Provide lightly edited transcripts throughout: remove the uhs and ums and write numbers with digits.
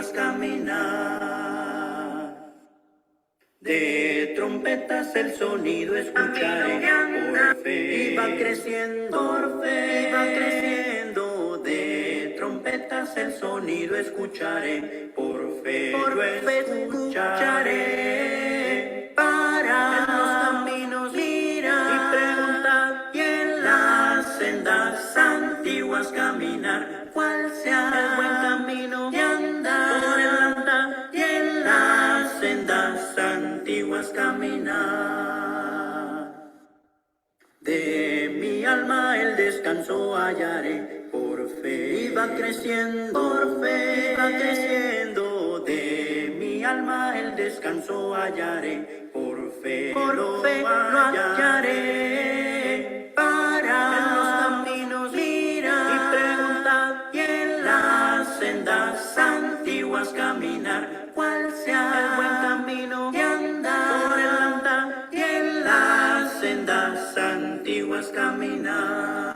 antiguas caminar. De trompetas el sonido escucharé, por fe iba creciendo, por fe iba creciendo. De trompetas el sonido escucharé, por fe yo escucharé. Para en los caminos mirar y preguntar, y en las sendas antiguas caminar, cuál sea el buen camino de andar, por el andar, y en las sendas antiguas caminar. De mi alma el descanso hallaré, por fe iba creciendo, por fe iba creciendo. De mi alma el descanso hallaré, por fe lo hallaré. Para en los caminos mirar y preguntar, y en las sendas antiguas caminar, cuál sea el buen camino de andar, por el andar, y en las sendas antiguas caminar.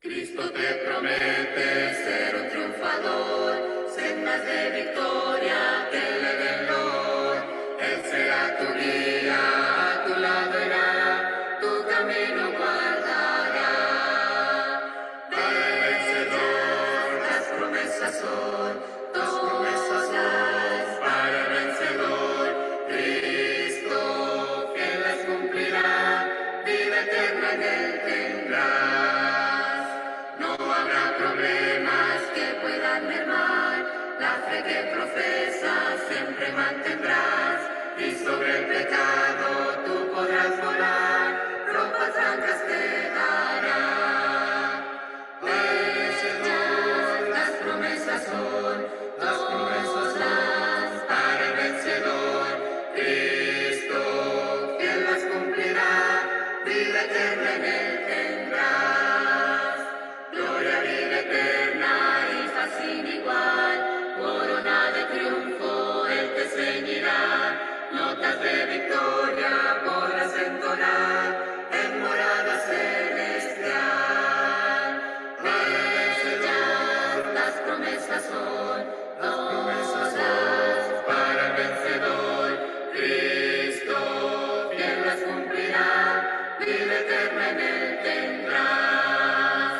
Cristo te promete ser un triunfador, sendas de victoria que le den loor. Él será tu guía, a tu lado irá, tu camino guardará. Para el vencedor las promesas son, todas para el vencedor. Cristo quien las cumplirá, vida eterna en él tendrás. No habrá problemas que puedan mermar la fe que profesas, siempre mantendrás. Y sobre el pecado tú podrás volar, ropas blancas te dará. Vencedor, las promesas son, todas para el vencedor. Cristo, quien las cumplirá, vida eterna en él tendrás. Gloria, vida eterna, hija sin igual, corona de triunfo él te ceñirá. Notas de victoria podrás entonar en morada celestial. Vencedor, las promesas son, todas para el vencedor. Cristo, quien las cumplirá, vida eterna en él tendrás.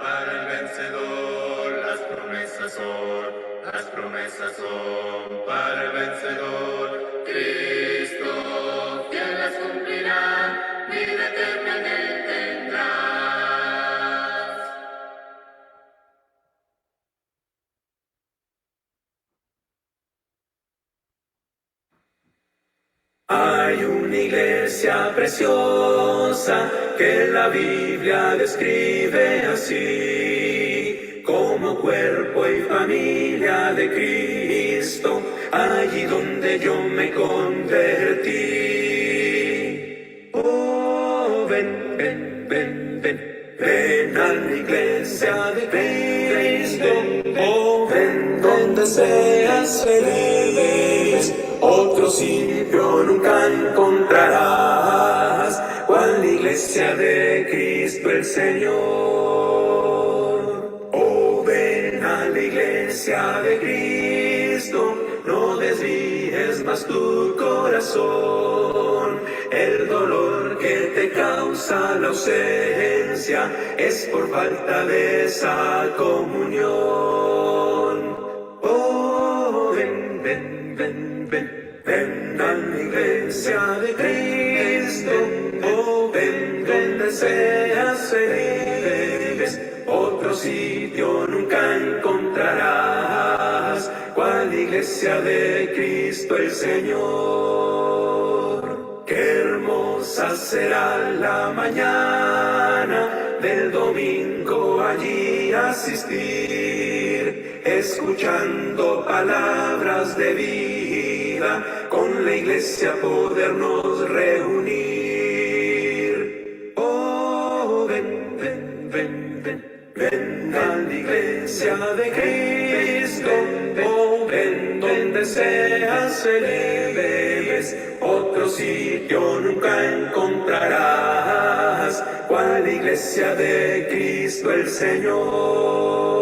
Para el vencedor las promesas son para el vencedor. Cristo, quien las cumplirá, vida eterna en él tendrás. Hay una iglesia preciosa que la Biblia describe así, como cuerpo y familia de Cristo, allí donde yo me convertí. Oh, ven, ven, ven, ven, ven a la iglesia de Cristo. Oh, ven donde seas feliz, otro sitio nunca encontrarás, cual la iglesia de Cristo el Señor. Oh, ven a la iglesia de Cristo, no desvíes más tu corazón. El dolor que te causa la ausencia es por falta de esa comunión. Oh, ven, ven, ven, ven, ven a la iglesia de Cristo. Oh, ven donde seas feliz, otro sitio nunca encontrarás, cual iglesia de Cristo el Señor. Qué hermosa será la mañana del domingo allí asistir, escuchando palabras de vida, con la iglesia podernos reunir. Oh, ven, ven, ven, ven, ven a la iglesia de Cristo. Oh, ven donde seas feliz, otro sitio nunca encontrarás, cual iglesia de Cristo el Señor.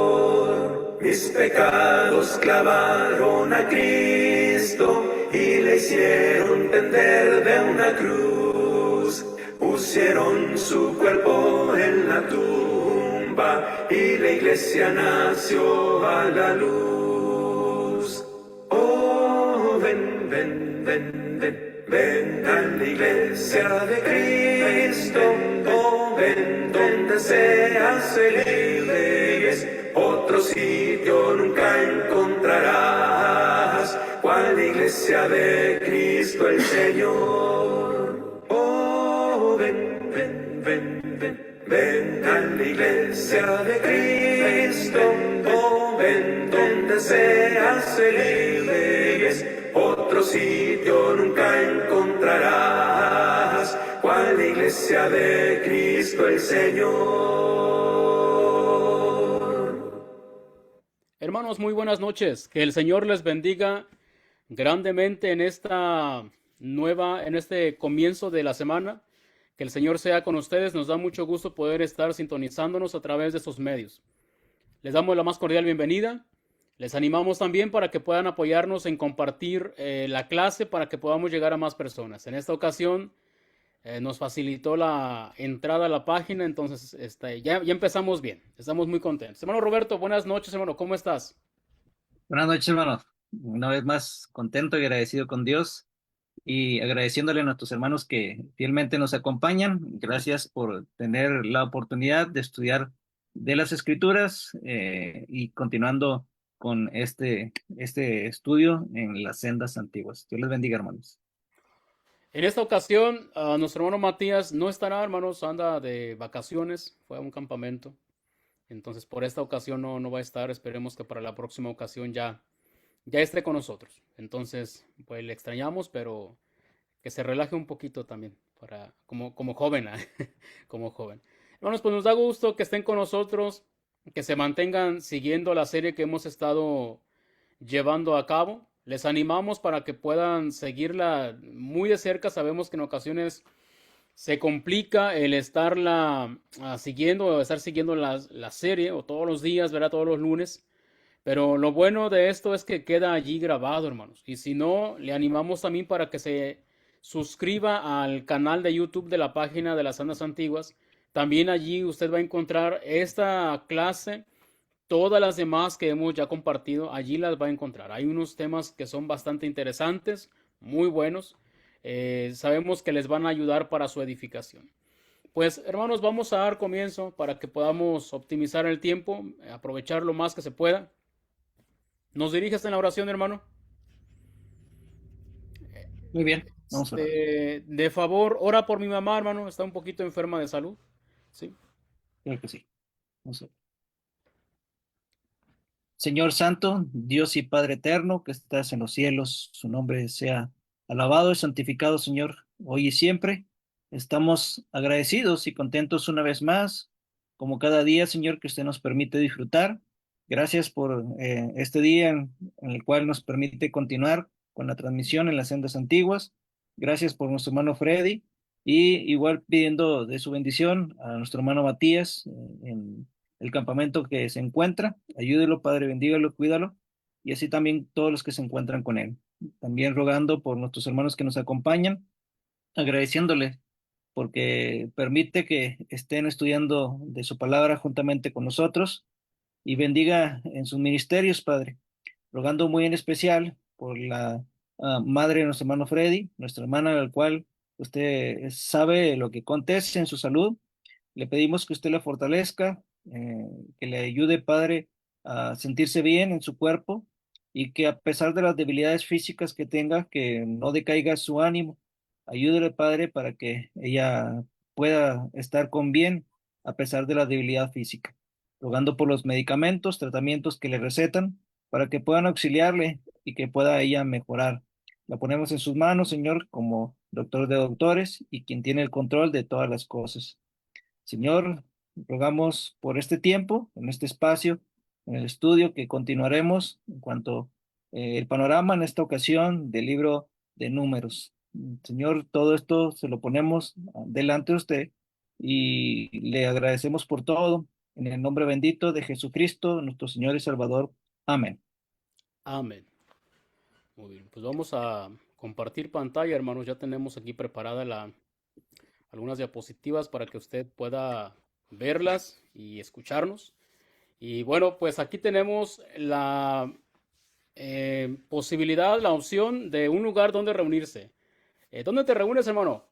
mis pecados clavaron a Cristo y le hicieron tender de una cruz. Pusieron su cuerpo en la tumba y la iglesia nació a la luz. Oh, ven, ven, ven, ven, ven a la iglesia de Cristo. Oh, ven donde seas feliz. Otro sitio nunca encontrarás, cual iglesia de Cristo el Señor. Oh, ven, ven, ven, ven, ven a la iglesia de Cristo. Oh, ven donde seas feliz. Otro sitio nunca encontrarás, cual iglesia de Cristo el Señor. Hermanos, muy buenas noches. Que el Señor les bendiga grandemente en en este comienzo de la semana. Que el Señor sea con ustedes. Nos da mucho gusto poder estar sintonizándonos a través de estos medios. Les damos la más cordial bienvenida. Les animamos también para que puedan apoyarnos en compartir la clase para que podamos llegar a más personas. En esta ocasión nos facilitó la entrada a la página, entonces ya empezamos bien. Estamos muy contentos. Hermano Roberto, buenas noches, hermano. ¿Cómo estás? Buenas noches, hermano. Una vez más, contento y agradecido con Dios y agradeciéndole a nuestros hermanos que fielmente nos acompañan. Gracias por tener la oportunidad de estudiar de las Escrituras y continuando con este estudio en las sendas antiguas. Dios les bendiga, hermanos. En esta ocasión, nuestro hermano Matías no estará, hermanos, anda de vacaciones, fue a un campamento. Entonces, por esta ocasión no va a estar. Esperemos que para la próxima ocasión ya esté con nosotros. Entonces, pues le extrañamos, pero que se relaje un poquito también, como joven, como joven. Hermanos, pues nos da gusto que estén con nosotros, que se mantengan siguiendo la serie que hemos estado llevando a cabo. Les animamos para que puedan seguirla muy de cerca. Sabemos que en ocasiones se complica el estarla siguiendo o estar siguiendo la serie o todos los días, ¿verdad? Todos los lunes. Pero lo bueno de esto es que queda allí grabado, hermanos. Y si no, le animamos también para que se suscriba al canal de YouTube de la página de las Sandas Antiguas. También allí usted va a encontrar esta clase. Todas las demás que hemos ya compartido, allí las va a encontrar. Hay unos temas que son bastante interesantes, muy buenos. Sabemos que les van a ayudar para su edificación. Pues, hermanos, vamos a dar comienzo para que podamos optimizar el tiempo, aprovechar lo más que se pueda. ¿Nos diriges en la oración, hermano? Muy bien, vamos a orar. De favor, ora por mi mamá, hermano. Está un poquito enferma de salud. ¿Sí? Creo que sí. Vamos a ver. Señor Santo, Dios y Padre Eterno, que estás en los cielos, su nombre sea alabado y santificado, Señor, hoy y siempre. Estamos agradecidos y contentos una vez más, como cada día, Señor, que usted nos permite disfrutar. Gracias por este día en el cual nos permite continuar con la transmisión en las sendas antiguas. Gracias por nuestro hermano Freddy y igual pidiendo de su bendición a nuestro hermano Matías en el campamento que se encuentra. Ayúdelo, Padre, bendígalo, cuídalo, y así también todos los que se encuentran con él. También rogando por nuestros hermanos que nos acompañan, agradeciéndole porque permite que estén estudiando de su palabra juntamente con nosotros y bendiga en sus ministerios, Padre. Rogando muy en especial por la madre de nuestro hermano Freddy, nuestra hermana, al cual usted sabe lo que acontece en su salud. Le pedimos que usted la fortalezca, que le ayude, Padre, a sentirse bien en su cuerpo y que a pesar de las debilidades físicas que tenga, que no decaiga su ánimo. Ayúdele, Padre, para que ella pueda estar con bien a pesar de la debilidad física. Rogando por los medicamentos, tratamientos que le recetan, para que puedan auxiliarle y que pueda ella mejorar. La ponemos en sus manos, Señor, como doctor de doctores y quien tiene el control de todas las cosas. Señor, rogamos por este tiempo, en este espacio, en el estudio que continuaremos en cuanto el panorama en esta ocasión del libro de Números. Señor, todo esto se lo ponemos delante de usted y le agradecemos por todo En el nombre bendito de Jesucristo, nuestro Señor y Salvador. Amén. Amén. Muy bien, pues vamos a compartir pantalla, hermanos. Ya tenemos aquí preparada algunas diapositivas para que usted pueda verlas y escucharnos. Y bueno, pues aquí tenemos la posibilidad, la opción de un lugar donde reunirse. ¿Dónde te reúnes, hermano?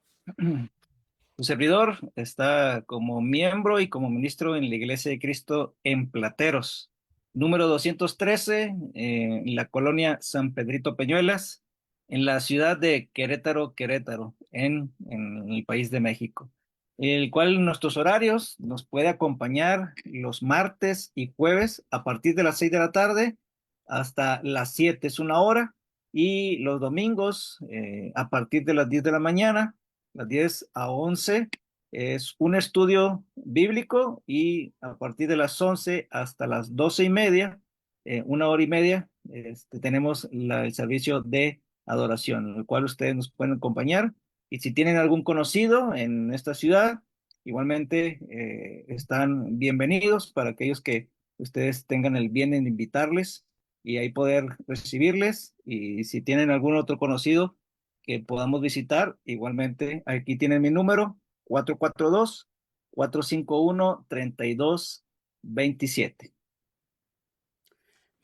Tu servidor está como miembro y como ministro en la Iglesia de Cristo en Plateros, número 213, en la colonia San Pedrito Peñuelas, en la ciudad de Querétaro, Querétaro, en el país de México. El cual nuestros horarios nos puede acompañar los martes y jueves a partir de las 6 de la tarde hasta las 7 es una hora, y los domingos a partir de las 10 de la mañana las 10 a 11 es un estudio bíblico, y a partir de las 11 hasta las 12:30, una hora y media, tenemos el servicio de adoración, en el cual ustedes nos pueden acompañar. Y si tienen algún conocido en esta ciudad, igualmente están bienvenidos, para aquellos que ustedes tengan el bien en invitarles y ahí poder recibirles. Y si tienen algún otro conocido que podamos visitar, igualmente aquí tienen mi número, 442-451-3227.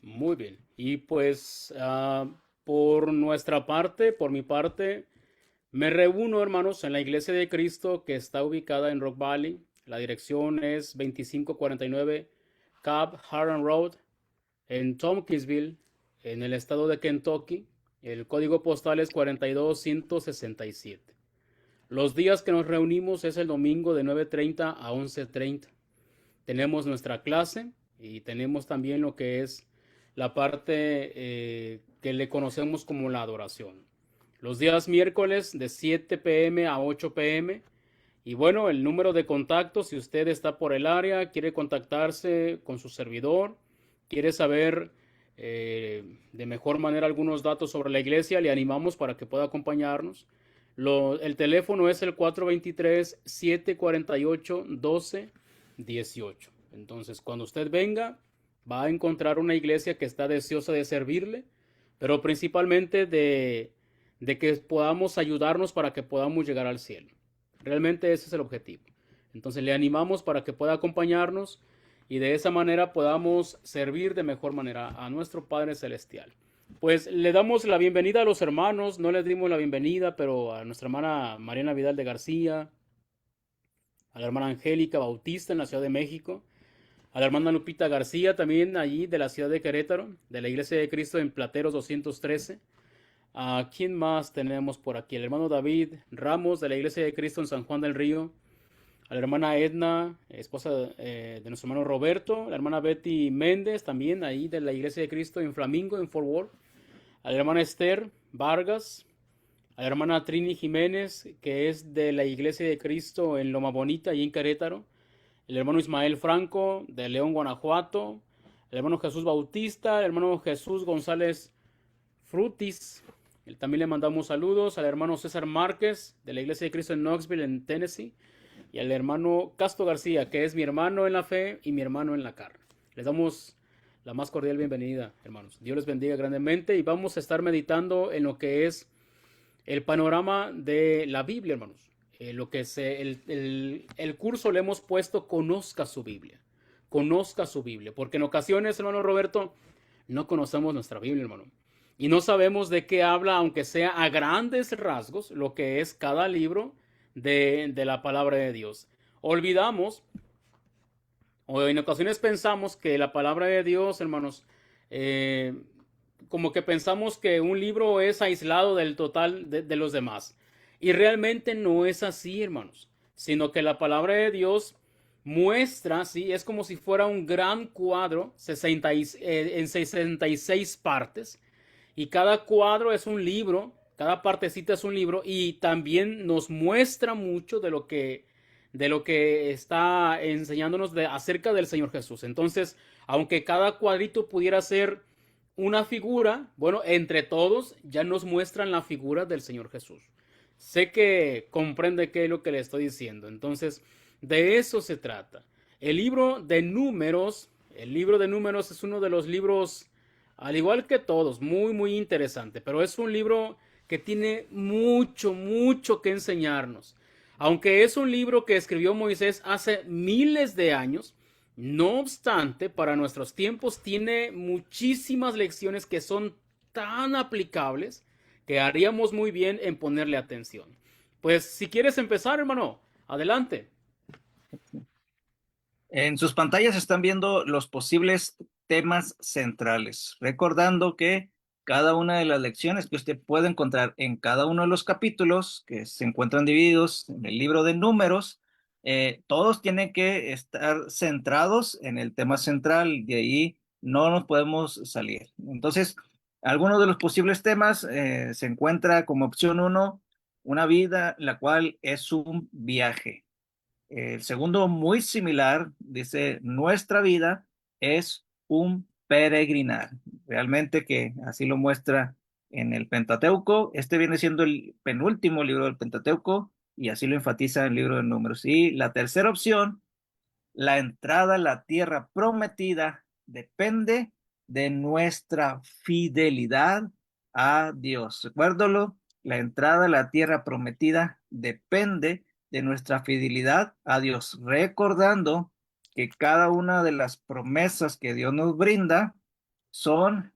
Muy bien. Y pues por nuestra parte, por mi parte, me reúno, hermanos, en la Iglesia de Cristo que está ubicada en Rock Valley. La dirección es 2549 Cab Harran Road en Tompkinsville, en el estado de Kentucky. El código postal es 42167. Los días que nos reunimos es el domingo de 9:30 a 11:30. Tenemos nuestra clase y tenemos también lo que es la parte que le conocemos como la adoración. Los días miércoles de 7 p.m. a 8 p.m. Y bueno, el número de contacto, si usted está por el área, quiere contactarse con su servidor, quiere saber de mejor manera algunos datos sobre la iglesia, le animamos para que pueda acompañarnos. El teléfono es el 423-748-1218. Entonces, cuando usted venga, va a encontrar una iglesia que está deseosa de servirle, pero principalmente de que podamos ayudarnos para que podamos llegar al cielo. Realmente ese es el objetivo. Entonces le animamos para que pueda acompañarnos y de esa manera podamos servir de mejor manera a nuestro Padre Celestial. Pues le damos la bienvenida a los hermanos, no les dimos la bienvenida, pero a nuestra hermana Mariana Vidal de García, a la hermana Angélica Bautista en la Ciudad de México, a la hermana Lupita García también allí de la ciudad de Querétaro, de la Iglesia de Cristo en Plateros 213. ¿A quién más tenemos por aquí? El hermano David Ramos de la Iglesia de Cristo en San Juan del Río, a la hermana Edna, esposa de nuestro hermano Roberto, la hermana Betty Méndez también ahí de la Iglesia de Cristo en Flamingo, en Fort Worth, a la hermana Esther Vargas, a la hermana Trini Jiménez, que es de la Iglesia de Cristo en Loma Bonita y en Querétaro, el hermano Ismael Franco de León, Guanajuato, el hermano Jesús Bautista, el hermano Jesús González Frutis. También le mandamos saludos al hermano César Márquez de la Iglesia de Cristo en Knoxville, en Tennessee, y al hermano Castro García, que es mi hermano en la fe y mi hermano en la carne. Les damos la más cordial bienvenida, hermanos. Dios les bendiga grandemente y vamos a estar meditando en lo que es el panorama de la Biblia, hermanos. Lo que el curso le hemos puesto Conozca su Biblia. Conozca su Biblia, porque en ocasiones, hermano Roberto, no conocemos nuestra Biblia, hermano. Y no sabemos de qué habla, aunque sea a grandes rasgos, lo que es cada libro de la palabra de Dios. Olvidamos, o en ocasiones pensamos que la palabra de Dios, hermanos, como que pensamos que un libro es aislado del total de los demás. Y realmente no es así, hermanos, sino que la palabra de Dios muestra, ¿sí? Es como si fuera un gran cuadro en 66 partes. Y cada cuadro es un libro, cada partecita es un libro, y también nos muestra mucho de lo que está enseñándonos acerca del Señor Jesús. Entonces, aunque cada cuadrito pudiera ser una figura, bueno, entre todos ya nos muestran la figura del Señor Jesús. Sé que comprende qué es lo que le estoy diciendo. Entonces, de eso se trata. El libro de Números es uno de los libros, al igual que todos, muy, muy interesante, pero es un libro que tiene mucho, mucho que enseñarnos. Aunque es un libro que escribió Moisés hace miles de años, no obstante, para nuestros tiempos tiene muchísimas lecciones que son tan aplicables que haríamos muy bien en ponerle atención. Pues si quieres empezar, hermano, adelante. En sus pantallas están viendo los posibles temas centrales, recordando que cada una de las lecciones que usted puede encontrar en cada uno de los capítulos que se encuentran divididos en el libro de Números, todos tienen que estar centrados en el tema central, de ahí no nos podemos salir. Entonces, algunos de los posibles temas se encuentra como opción 1, una vida la cual es un viaje. El segundo, muy similar, dice, nuestra vida es un peregrinar. Realmente que así lo muestra en el Pentateuco. Este viene siendo el penúltimo libro del Pentateuco y así lo enfatiza en el libro de Números. Y la tercera opción, la entrada a la tierra prometida depende de nuestra fidelidad a Dios. Recuérdalo, la entrada a la tierra prometida depende de nuestra fidelidad a Dios, recordando que cada una de las promesas que Dios nos brinda son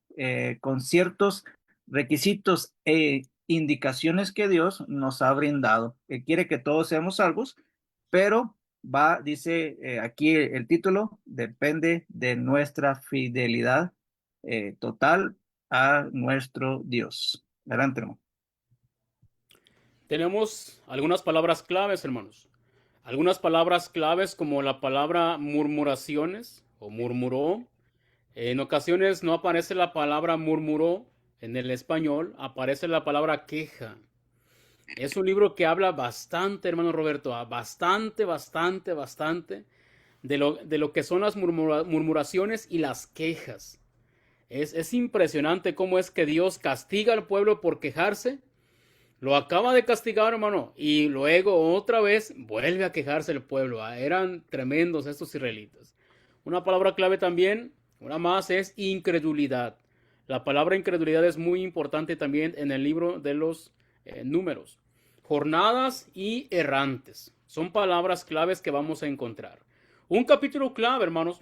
con ciertos requisitos e indicaciones que Dios nos ha brindado, que quiere que todos seamos salvos, pero dice aquí el título, depende de nuestra fidelidad total a nuestro Dios. Adelante, hermano. Tenemos algunas palabras claves, hermanos. Algunas palabras claves como la palabra murmuraciones o murmuró. En ocasiones no aparece la palabra murmuró en el español, aparece la palabra queja. Es un libro que habla bastante, hermano Roberto, bastante, bastante, bastante de lo que son las murmuraciones y las quejas. Es impresionante cómo es que Dios castiga al pueblo por quejarse. Lo acaba de castigar, hermano, y luego otra vez vuelve a quejarse el pueblo. Eran tremendos estos israelitas. Una palabra clave también, una más, es incredulidad. La palabra incredulidad es muy importante también en el libro de los Números. Jornadas y errantes son palabras claves que vamos a encontrar. Un capítulo clave, hermanos,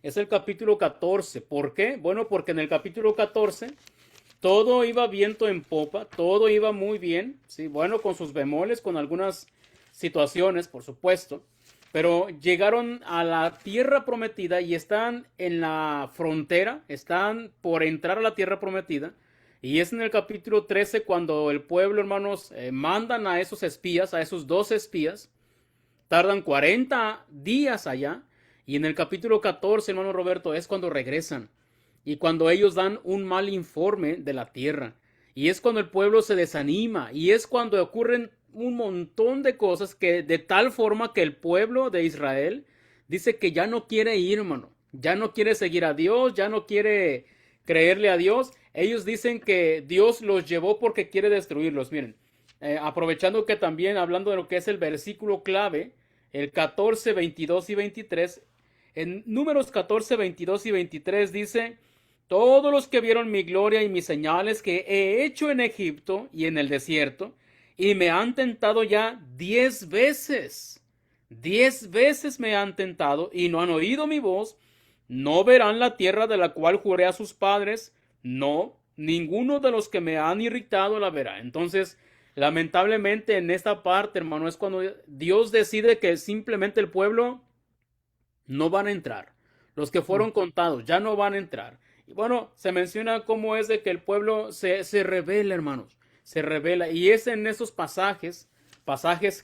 es el capítulo 14. ¿Por qué? Bueno, porque en el capítulo 14 todo iba viento en popa, todo iba muy bien, ¿sí? Bueno, con sus bemoles, con algunas situaciones, por supuesto, pero llegaron a la tierra prometida y están en la frontera, están por entrar a la tierra prometida, y es en el capítulo 13 cuando el pueblo, hermanos, mandan a esos espías, a esos 2 espías, tardan 40 días allá, y en el capítulo 14, hermano Roberto, es cuando regresan. Y cuando ellos dan un mal informe de la tierra. Y es cuando el pueblo se desanima. Y es cuando ocurren un montón de cosas que de tal forma que el pueblo de Israel dice que ya no quiere ir, hermano. Ya no quiere seguir a Dios, ya no quiere creerle a Dios. Ellos dicen que Dios los llevó porque quiere destruirlos. Miren, aprovechando que también hablando de lo que es el versículo clave, el 14, 22 y 23, en Números 14, 22 y 23 dice: todos los que vieron mi gloria y mis señales que he hecho en Egipto y en el desierto, y me han tentado ya 10 veces. 10 veces me han tentado y no han oído mi voz, no verán la tierra de la cual juré a sus padres, no, ninguno de los que me han irritado la verá. Entonces, lamentablemente en esta parte, hermano, es cuando Dios decide que simplemente el pueblo no van a entrar. Los que fueron contados ya no van a entrar. Y bueno, se menciona cómo es de que el pueblo se revela, hermanos. Se revela. Y es en esos pasajes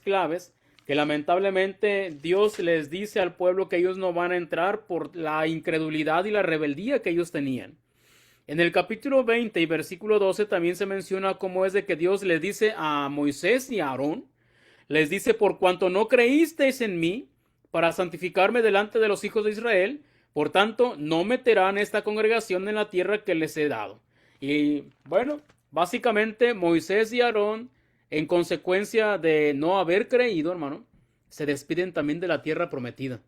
claves, que lamentablemente Dios les dice al pueblo que ellos no van a entrar por la incredulidad y la rebeldía que ellos tenían. En el capítulo 20 y versículo 12 también se menciona cómo es de que Dios les dice a Moisés y a Aarón, les dice: por cuanto no creísteis en mí para santificarme delante de los hijos de Israel, por tanto, no meterán esta congregación en la tierra que les he dado. Y bueno, básicamente Moisés y Aarón, en consecuencia de no haber creído, hermano, se despiden también de la tierra prometida.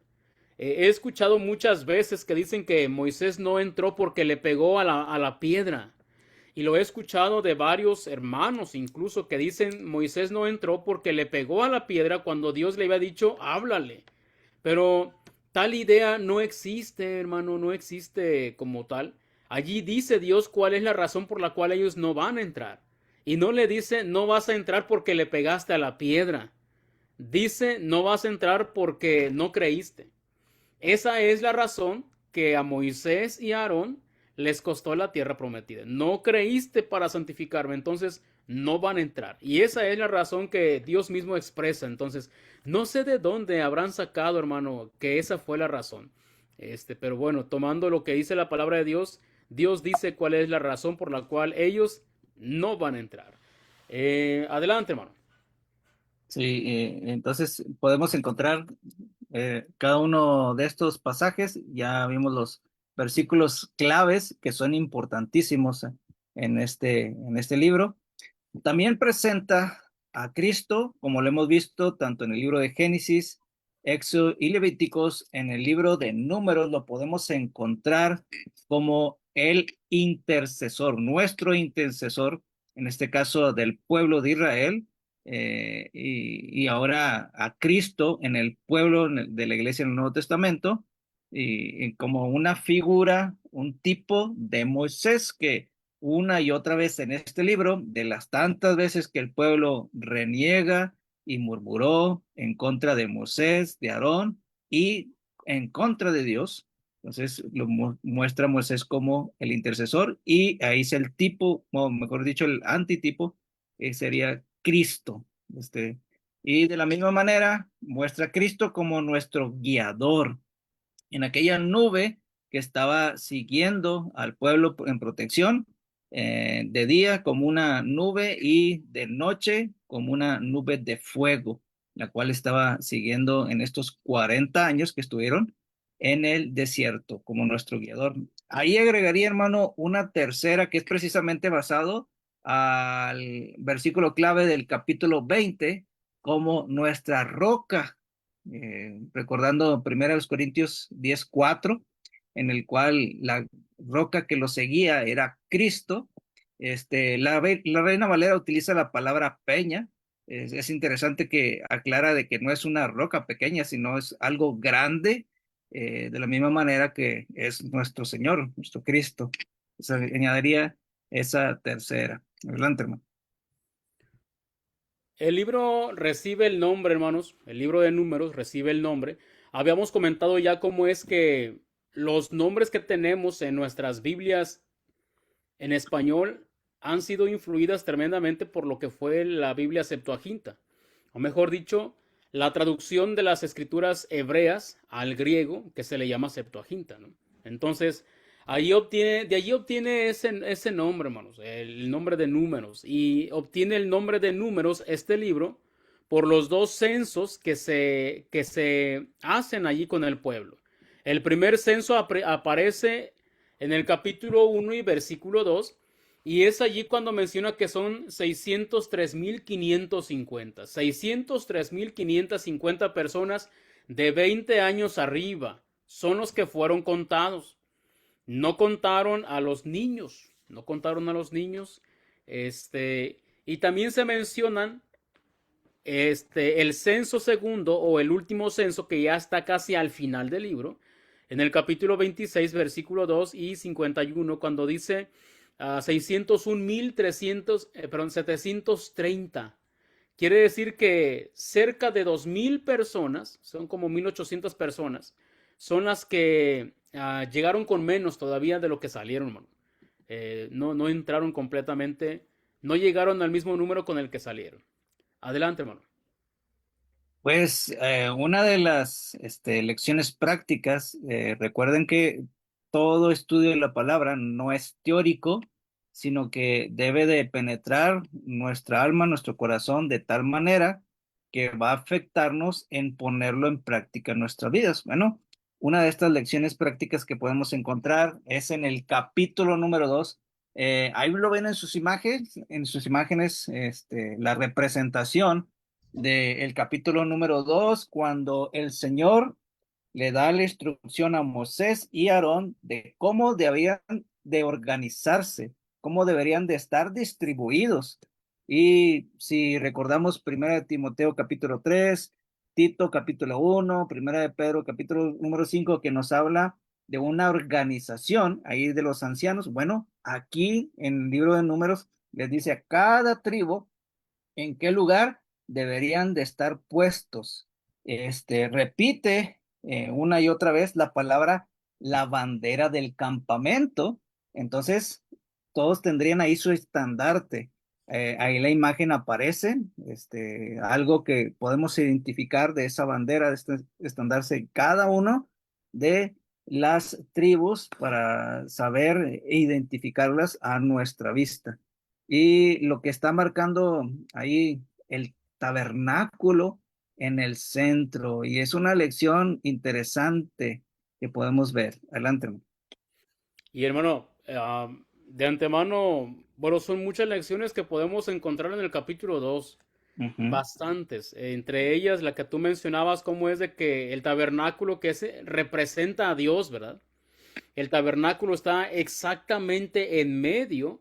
He escuchado muchas veces que dicen que Moisés no entró porque le pegó a la piedra. Y lo he escuchado de varios hermanos incluso que dicen Moisés no entró porque le pegó a la piedra cuando Dios le había dicho háblale. Pero tal idea no existe, hermano, no existe como tal. Allí dice Dios cuál es la razón por la cual ellos no van a entrar. Y no le dice no vas a entrar porque le pegaste a la piedra. Dice no vas a entrar porque no creíste. Esa es la razón que a Moisés y a Aarón les costó la tierra prometida. No creíste para santificarme, entonces no van a entrar. Y esa es la razón que Dios mismo expresa. Entonces, no sé de dónde habrán sacado, hermano, que esa fue la razón. Pero bueno, tomando lo que dice la palabra de Dios, Dios dice cuál es la razón por la cual ellos no van a entrar. Adelante, hermano. Sí, entonces podemos encontrar cada uno de estos pasajes. Ya vimos los versículos claves que son importantísimos en este libro. También presenta a Cristo, como lo hemos visto tanto en el libro de Génesis, Éxodo y Levíticos. En el libro de Números lo podemos encontrar como el intercesor, nuestro intercesor, en este caso del pueblo de Israel, y ahora a Cristo en el pueblo de la iglesia en el Nuevo Testamento, y como una figura, un tipo de Moisés que una y otra vez en este libro, de las tantas veces que el pueblo reniega y murmuró en contra de Moisés, de Aarón y en contra de Dios. Entonces lo muestra Moisés como el intercesor, y ahí es el tipo, o mejor dicho, el antitipo, sería Cristo. Y de la misma manera muestra a Cristo como nuestro guiador en aquella nube que estaba siguiendo al pueblo en protección, de día como una nube y de noche como una nube de fuego, la cual estaba siguiendo en estos 40 años que estuvieron en el desierto como nuestro guiador. Ahí agregaría, hermano, una tercera que es precisamente basado al versículo clave del capítulo 20 como nuestra roca, recordando 1 Corintios 10:4, en el cual la roca que lo seguía era Cristo. La Reina Valera utiliza la palabra peña. Es interesante que aclara de que no es una roca pequeña, sino es algo grande, de la misma manera que es nuestro Señor, nuestro Cristo. Añadiría esa tercera. Adelante, hermano. El libro recibe el nombre, hermanos. El libro de Números recibe el nombre. Habíamos comentado ya cómo es que los nombres que tenemos en nuestras Biblias en español han sido influidas tremendamente por lo que fue la Biblia Septuaginta. O mejor dicho, la traducción de las escrituras hebreas al griego, que se le llama Septuaginta, ¿no? Entonces, de allí obtiene ese nombre, hermanos, el nombre de Números. Y obtiene el nombre de Números este libro por los dos censos que se hacen allí con el pueblo. El primer censo aparece en el capítulo 1 y versículo 2, y es allí cuando menciona que son 603,550. 603,550 personas de 20 años arriba son los que fueron contados. No contaron a los niños. No contaron a los niños. Y también se mencionan el censo segundo o el último censo que ya está casi al final del libro, en el capítulo 26, versículo 2 y 51, cuando dice 730. Quiere decir que cerca de 2,000 personas, son como 1,800 personas, son las que llegaron con menos todavía de lo que salieron, hermano. No entraron completamente, no llegaron al mismo número con el que salieron. Adelante, hermano. Pues una de las lecciones prácticas, recuerden que todo estudio de la palabra no es teórico, sino que debe de penetrar nuestra alma, nuestro corazón, de tal manera que va a afectarnos en ponerlo en práctica en nuestras vidas. Bueno, una de estas lecciones prácticas que podemos encontrar es en el capítulo número 2. Ahí lo ven en sus imágenes, la representación del capítulo número 2, cuando el Señor le da la instrucción a Moisés y Aarón de cómo deberían de organizarse, cómo deberían de estar distribuidos. Y si recordamos 1 Timoteo capítulo 3, Tito capítulo 1, 1 de Pedro capítulo número 5, que nos habla de una organización ahí de los ancianos. Bueno, aquí en el libro de Números les dice a cada tribu en qué lugar deberían de estar puestos. Repite una y otra vez la palabra la bandera del campamento. Entonces, todos tendrían ahí su estandarte. Ahí la imagen aparece, algo que podemos identificar de esa bandera, de este estandarte en cada uno de las tribus para saber e identificarlas a nuestra vista. Y lo que está marcando ahí el tabernáculo en el centro, y es una lección interesante que podemos ver. Adelante, hermano. Y hermano, de antemano, bueno, son muchas lecciones que podemos encontrar en el capítulo 2, Ujú. bastantes. Entre ellas, la que tú mencionabas, cómo es de que el tabernáculo representa a Dios, ¿verdad? El tabernáculo está exactamente en medio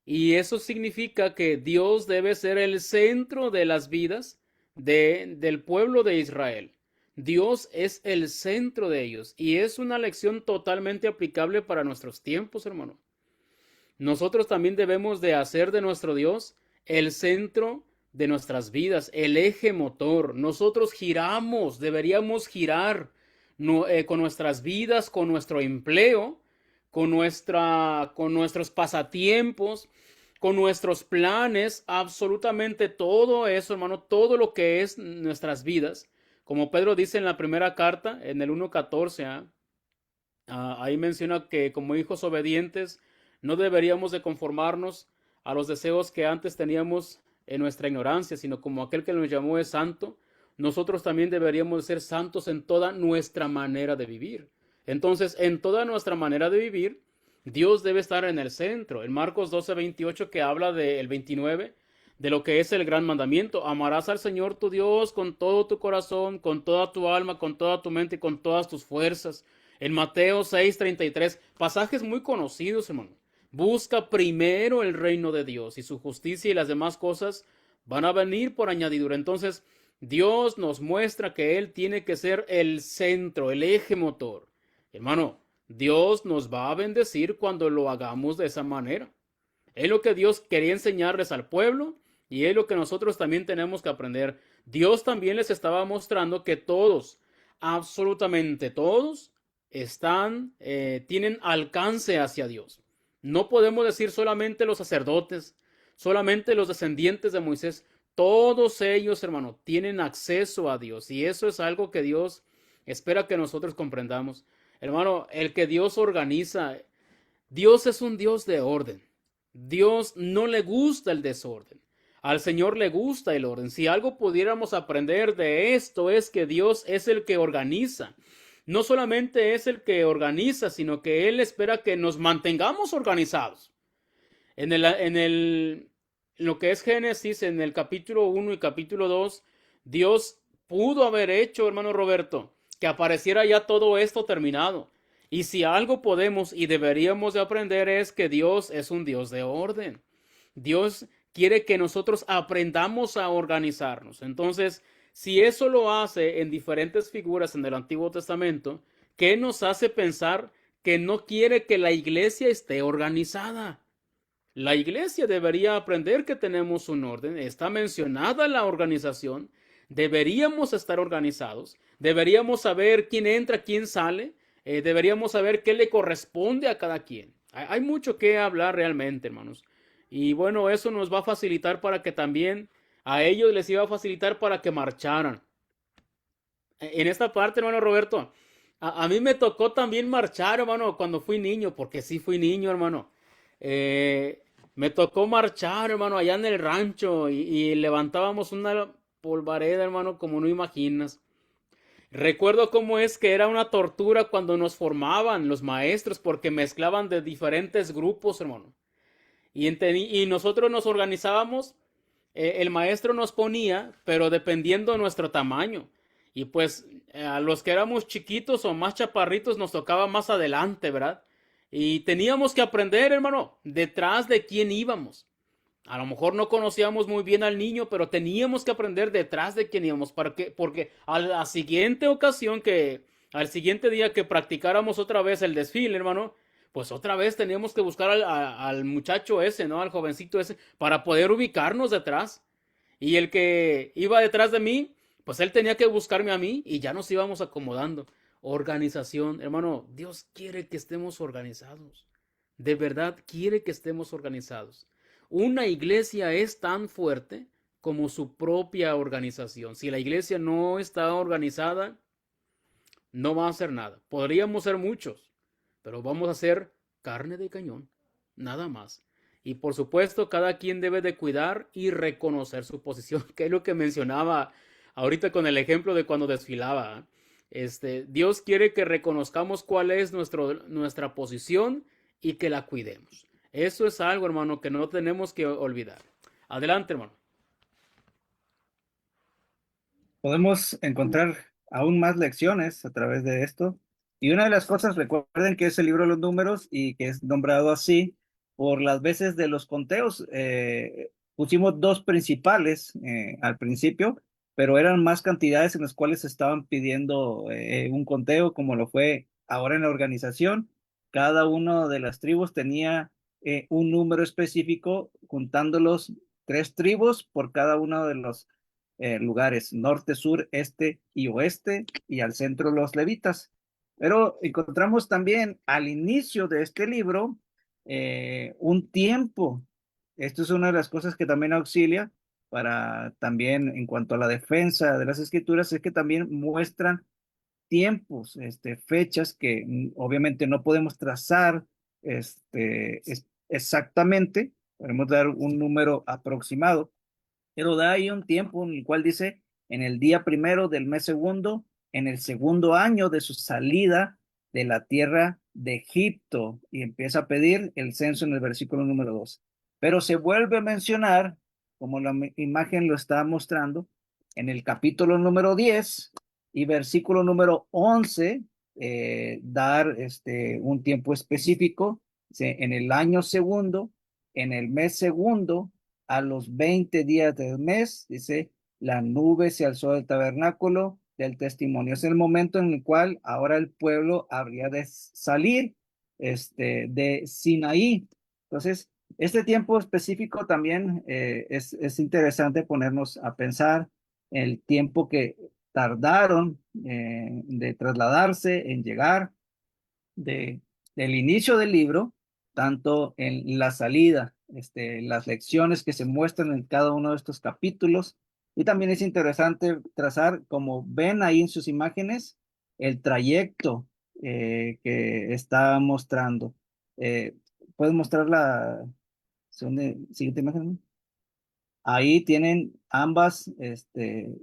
y eso significa que Dios debe ser el centro de las vidas del pueblo de Israel. Dios es el centro de ellos y es una lección totalmente aplicable para nuestros tiempos, hermano. Nosotros también debemos de hacer de nuestro Dios el centro de nuestras vidas, el eje motor. Nosotros giramos, deberíamos girar con nuestras vidas, con nuestro empleo, con nuestros pasatiempos, con nuestros planes, absolutamente todo eso, hermano, todo lo que es nuestras vidas. Como Pedro dice en la primera carta, en el 1:14, ahí menciona que como hijos obedientes no deberíamos de conformarnos a los deseos que antes teníamos en nuestra ignorancia, sino como aquel que nos llamó es santo, nosotros también deberíamos ser santos en toda nuestra manera de vivir. Entonces, en toda nuestra manera de vivir, Dios debe estar en el centro. En Marcos 12:28, que habla del 29, de lo que es el gran mandamiento: amarás al Señor tu Dios con todo tu corazón, con toda tu alma, con toda tu mente y con todas tus fuerzas. En Mateo 6:33, pasajes muy conocidos, hermano. Busca primero el reino de Dios y su justicia, y las demás cosas van a venir por añadidura. Entonces, Dios nos muestra que Él tiene que ser el centro, el eje motor. Hermano, Dios nos va a bendecir cuando lo hagamos de esa manera. Es lo que Dios quería enseñarles al pueblo y es lo que nosotros también tenemos que aprender. Dios también les estaba mostrando que todos, absolutamente todos, tienen alcance hacia Dios. No podemos decir solamente los sacerdotes, solamente los descendientes de Moisés. Todos ellos, hermano, tienen acceso a Dios y eso es algo que Dios espera que nosotros comprendamos. Hermano, el que Dios organiza, Dios es un Dios de orden. Dios no le gusta el desorden. Al Señor le gusta el orden. Si algo pudiéramos aprender de esto es que Dios es el que organiza. No solamente es el que organiza, sino que Él espera que nos mantengamos organizados. En lo que es Génesis, en el capítulo 1 y capítulo 2, Dios pudo haber hecho, hermano Roberto, que apareciera ya todo esto terminado. Y si algo podemos y deberíamos de aprender es que Dios es un Dios de orden. Dios quiere que nosotros aprendamos a organizarnos. Entonces, si eso lo hace en diferentes figuras en el Antiguo Testamento, ¿qué nos hace pensar que no quiere que la iglesia esté organizada? La iglesia debería aprender que tenemos un orden. Está mencionada la organización. Deberíamos estar organizados. Deberíamos saber quién entra, quién sale. Deberíamos saber qué le corresponde a cada quien. Hay mucho que hablar realmente, hermanos. Y bueno, eso nos va a facilitar para que también a ellos les iba a facilitar para que marcharan. En esta parte, hermano Roberto, a mí me tocó también marchar, hermano, cuando fui niño, porque sí fui niño, hermano. Me tocó marchar, hermano, allá en el rancho y levantábamos una polvareda, hermano, como no imaginas. Recuerdo cómo es que era una tortura cuando nos formaban los maestros porque mezclaban de diferentes grupos, hermano. Y nosotros nos organizábamos el maestro nos ponía, pero dependiendo de nuestro tamaño. Y pues a los que éramos chiquitos o más chaparritos nos tocaba más adelante, ¿verdad? Y teníamos que aprender, hermano, detrás de quién íbamos. A lo mejor no conocíamos muy bien al niño, pero teníamos que aprender detrás de quién íbamos. Porque a la siguiente ocasión al siguiente día que practicáramos otra vez el desfile, hermano, pues otra vez teníamos que buscar al muchacho ese, ¿no? Al jovencito ese, para poder ubicarnos detrás. Y el que iba detrás de mí, pues él tenía que buscarme a mí y ya nos íbamos acomodando. Organización, hermano, Dios quiere que estemos organizados. De verdad quiere que estemos organizados. Una iglesia es tan fuerte como su propia organización. Si la iglesia no está organizada, no va a hacer nada. Podríamos ser muchos, pero vamos a ser carne de cañón, nada más. Y por supuesto, cada quien debe de cuidar y reconocer su posición, que es lo que mencionaba ahorita con el ejemplo de cuando desfilaba. Dios quiere que reconozcamos cuál es nuestra posición y que la cuidemos. Eso es algo, hermano, que no tenemos que olvidar. Adelante, hermano. Podemos encontrar aún más lecciones a través de esto. Y una de las cosas, recuerden que es el libro de los números y que es nombrado así por las veces de los conteos. Pusimos dos principales al principio, pero eran más cantidades en las cuales estaban pidiendo un conteo, como lo fue ahora en la organización. Cada una de las tribus tenía un número específico, juntándolos 3 tribus por cada uno de los lugares: norte, sur, este y oeste, y al centro los levitas. Pero encontramos también al inicio de este libro un tiempo. Esto es una de las cosas que también auxilia para también en cuanto a la defensa de las escrituras, es que también muestran tiempos, fechas que obviamente no podemos trazar exactamente, podemos dar un número aproximado, pero da ahí un tiempo en el cual dice: en el día primero del mes segundo, en el segundo año de su salida de la tierra de Egipto, y empieza a pedir el censo en el versículo número 2. Pero se vuelve a mencionar, como la imagen lo está mostrando, en el capítulo número 10 y versículo número 11, dar un tiempo específico, en el año segundo, en el mes segundo, a los 20 días del mes, dice, la nube se alzó del tabernáculo del testimonio. Es el momento en el cual ahora el pueblo habría de salir de Sinaí. Entonces, este tiempo específico también es interesante ponernos a pensar el tiempo que tardaron de trasladarse, en llegar del inicio del libro, tanto en la salida, las lecciones que se muestran en cada uno de estos capítulos. Y también es interesante trazar, como ven ahí en sus imágenes, el trayecto que está mostrando. ¿Puedes mostrar la siguiente imagen? Ahí tienen ambas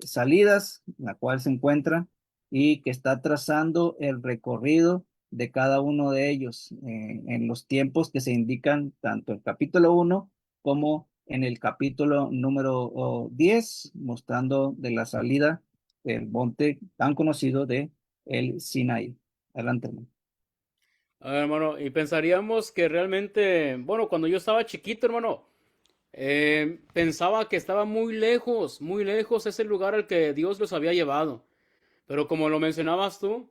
salidas, la cual se encuentra y que está trazando el recorrido de cada uno de ellos en los tiempos que se indican tanto en el capítulo 1 como en el capítulo número 10, mostrando de la salida del monte tan conocido de el Sinaí. Adelante, hermano. A ver, hermano, y pensaríamos que realmente, bueno, cuando yo estaba chiquito, hermano, pensaba que estaba muy lejos ese lugar al que Dios los había llevado. Pero como lo mencionabas tú,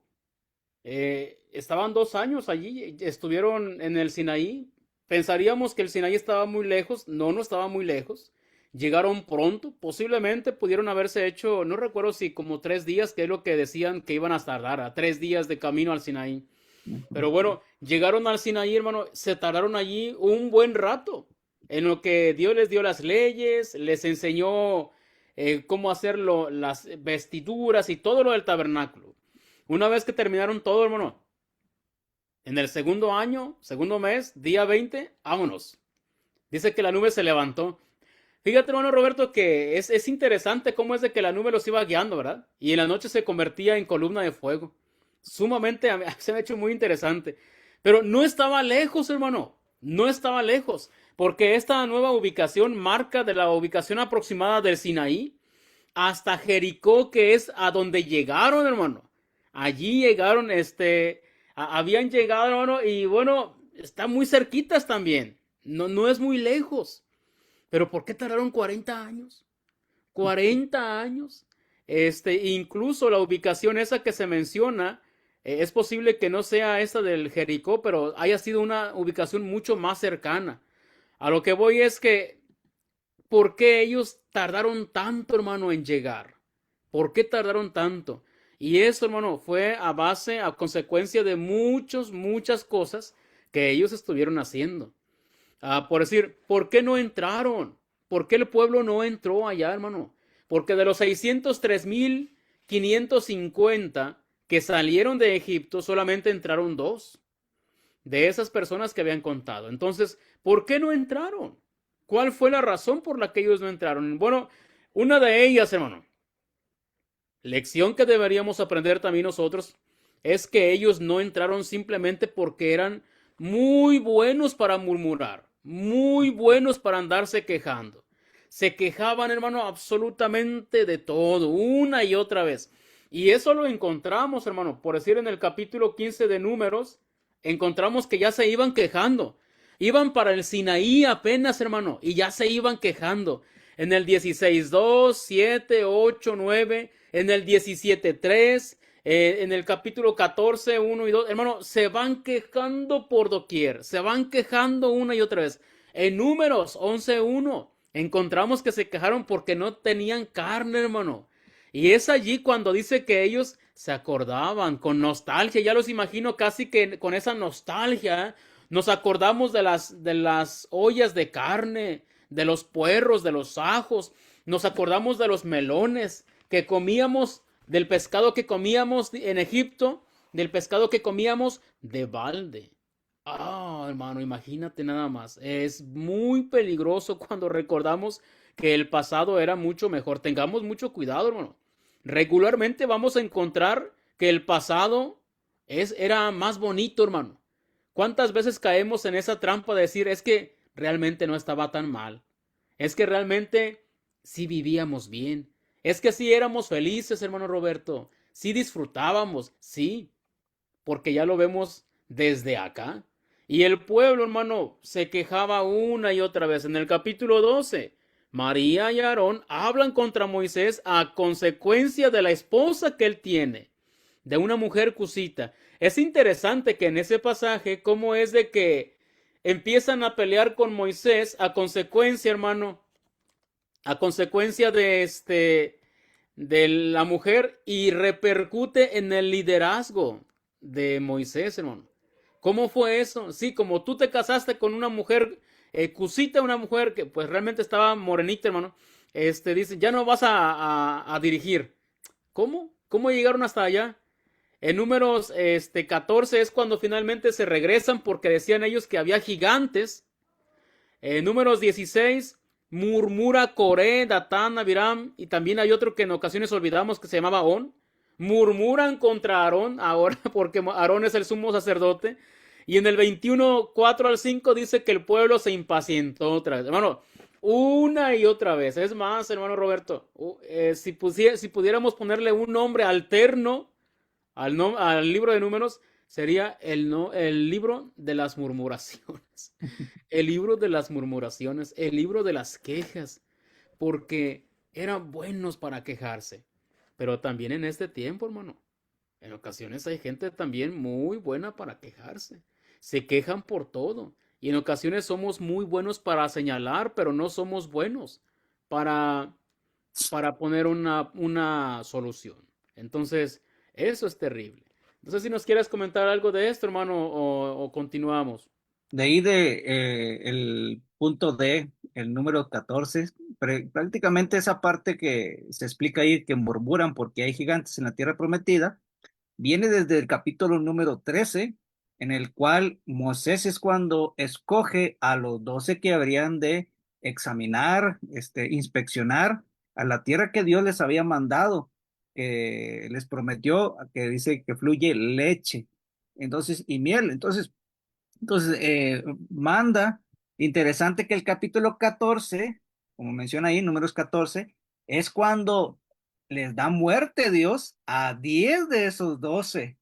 estaban 2 años allí, estuvieron en el Sinaí. Pensaríamos que el Sinaí estaba muy lejos, no estaba muy lejos. Llegaron pronto, posiblemente pudieron haberse hecho, no recuerdo si como 3 días, que es lo que decían que iban a tardar, a 3 días de camino al Sinaí. Pero bueno, llegaron al Sinaí, hermano, se tardaron allí un buen rato, en lo que Dios les dio las leyes, les enseñó cómo hacer las vestiduras y todo lo del tabernáculo. Una vez que terminaron todo, hermano, en el segundo año, segundo mes, día 20, vámonos. Dice que la nube se levantó. Fíjate, hermano Roberto, que es interesante cómo es de que la nube los iba guiando, ¿verdad? Y en la noche se convertía en columna de fuego. Sumamente, se me ha hecho muy interesante. Pero no estaba lejos, hermano. No estaba lejos, porque esta nueva ubicación marca de la ubicación aproximada del Sinaí hasta Jericó, que es a donde llegaron, hermano. Allí llegaron, habían llegado, hermano, y bueno, está muy cerquitas también. No, no es muy lejos. Pero ¿por qué tardaron 40 años? 40 años. Incluso la ubicación esa que se menciona, es posible que no sea esa del Jericó, pero haya sido una ubicación mucho más cercana. A lo que voy es que, ¿por qué ellos tardaron tanto, hermano, en llegar? ¿Por qué tardaron tanto? Y eso, hermano, fue a consecuencia de muchas cosas que ellos estuvieron haciendo. Por decir, ¿por qué no entraron? ¿Por qué el pueblo no entró allá, hermano? Porque de los 603,550 que salieron de Egipto, solamente entraron dos de esas personas que habían contado. Entonces, ¿por qué no entraron? ¿Cuál fue la razón por la que ellos no entraron? Bueno, una de ellas, hermano, lección que deberíamos aprender también nosotros, es que ellos no entraron simplemente porque eran muy buenos para murmurar, muy buenos para andarse quejando. Se quejaban, hermano, absolutamente de todo, una y otra vez. Y eso lo encontramos, hermano, por decir en el capítulo 15 de Números, encontramos que ya se iban quejando. Iban para el Sinaí apenas, hermano, y ya se iban quejando. En el 16:2, 7, 8, 9, en el 17:3, en el capítulo 14, 1 y 2, hermano, se van quejando por doquier, se van quejando una y otra vez. En Números 11:1, encontramos que se quejaron porque no tenían carne, hermano. Y es allí cuando dice que ellos se acordaban con nostalgia, ya los imagino casi que con esa nostalgia, nos acordamos de las ollas de carne, de los puerros, de los ajos, nos acordamos de los melones que comíamos, del pescado que comíamos en Egipto, del pescado que comíamos de balde. Hermano, imagínate nada más. Es muy peligroso cuando recordamos que el pasado era mucho mejor. Tengamos mucho cuidado, hermano. Regularmente vamos a encontrar que el pasado era más bonito, hermano. ¿Cuántas veces caemos en esa trampa de decir, es que realmente no estaba tan mal? Es que realmente sí vivíamos bien. Es que sí éramos felices, hermano Roberto. Sí disfrutábamos, sí, porque ya lo vemos desde acá. Y el pueblo, hermano, se quejaba una y otra vez. En el capítulo 12, María y Aarón hablan contra Moisés a consecuencia de la esposa que él tiene, de una mujer cusita. Es interesante que en ese pasaje, cómo es de que empiezan a pelear con Moisés a consecuencia, hermano, a consecuencia de la mujer, y repercute en el liderazgo de Moisés, hermano. ¿Cómo fue eso? Sí, como tú te casaste con una mujer cusita, una mujer que pues realmente estaba morenita, hermano. Dice, ya no vas a dirigir. ¿Cómo? ¿Cómo llegaron hasta allá? En Números 14 es cuando finalmente se regresan porque decían ellos que había gigantes. En Números 16 murmura Coré, Datán, Abiram, y también hay otro que en ocasiones olvidamos que se llamaba On. Murmuran contra Aarón ahora porque Aarón es el sumo sacerdote. Y en el 21, 4 al 5 dice que el pueblo se impacientó otra vez. Hermano, una y otra vez. Es más, hermano Roberto, si pudiéramos ponerle un nombre alterno al libro de Números, sería el libro de las murmuraciones. El libro de las murmuraciones, el libro de las quejas, porque eran buenos para quejarse. Pero también en este tiempo, hermano, en ocasiones hay gente también muy buena para quejarse. Se quejan por todo. Y en ocasiones somos muy buenos para señalar, pero no somos buenos para, para poner una solución. Entonces, eso es terrible. No sé si nos quieres comentar algo de esto, hermano, o continuamos. De ahí el punto D, el número 14, prácticamente esa parte que se explica ahí, que murmuran porque hay gigantes en la tierra prometida, viene desde el capítulo número 13, en el cual Moisés es cuando escoge a los 12 que habrían de examinar, inspeccionar a la tierra que Dios les había mandado, que les prometió, que dice que fluye leche, entonces, y miel. Entonces, Entonces, manda, interesante que el capítulo 14, como menciona ahí, números 14, es cuando les da muerte Dios a 10 de esos 12,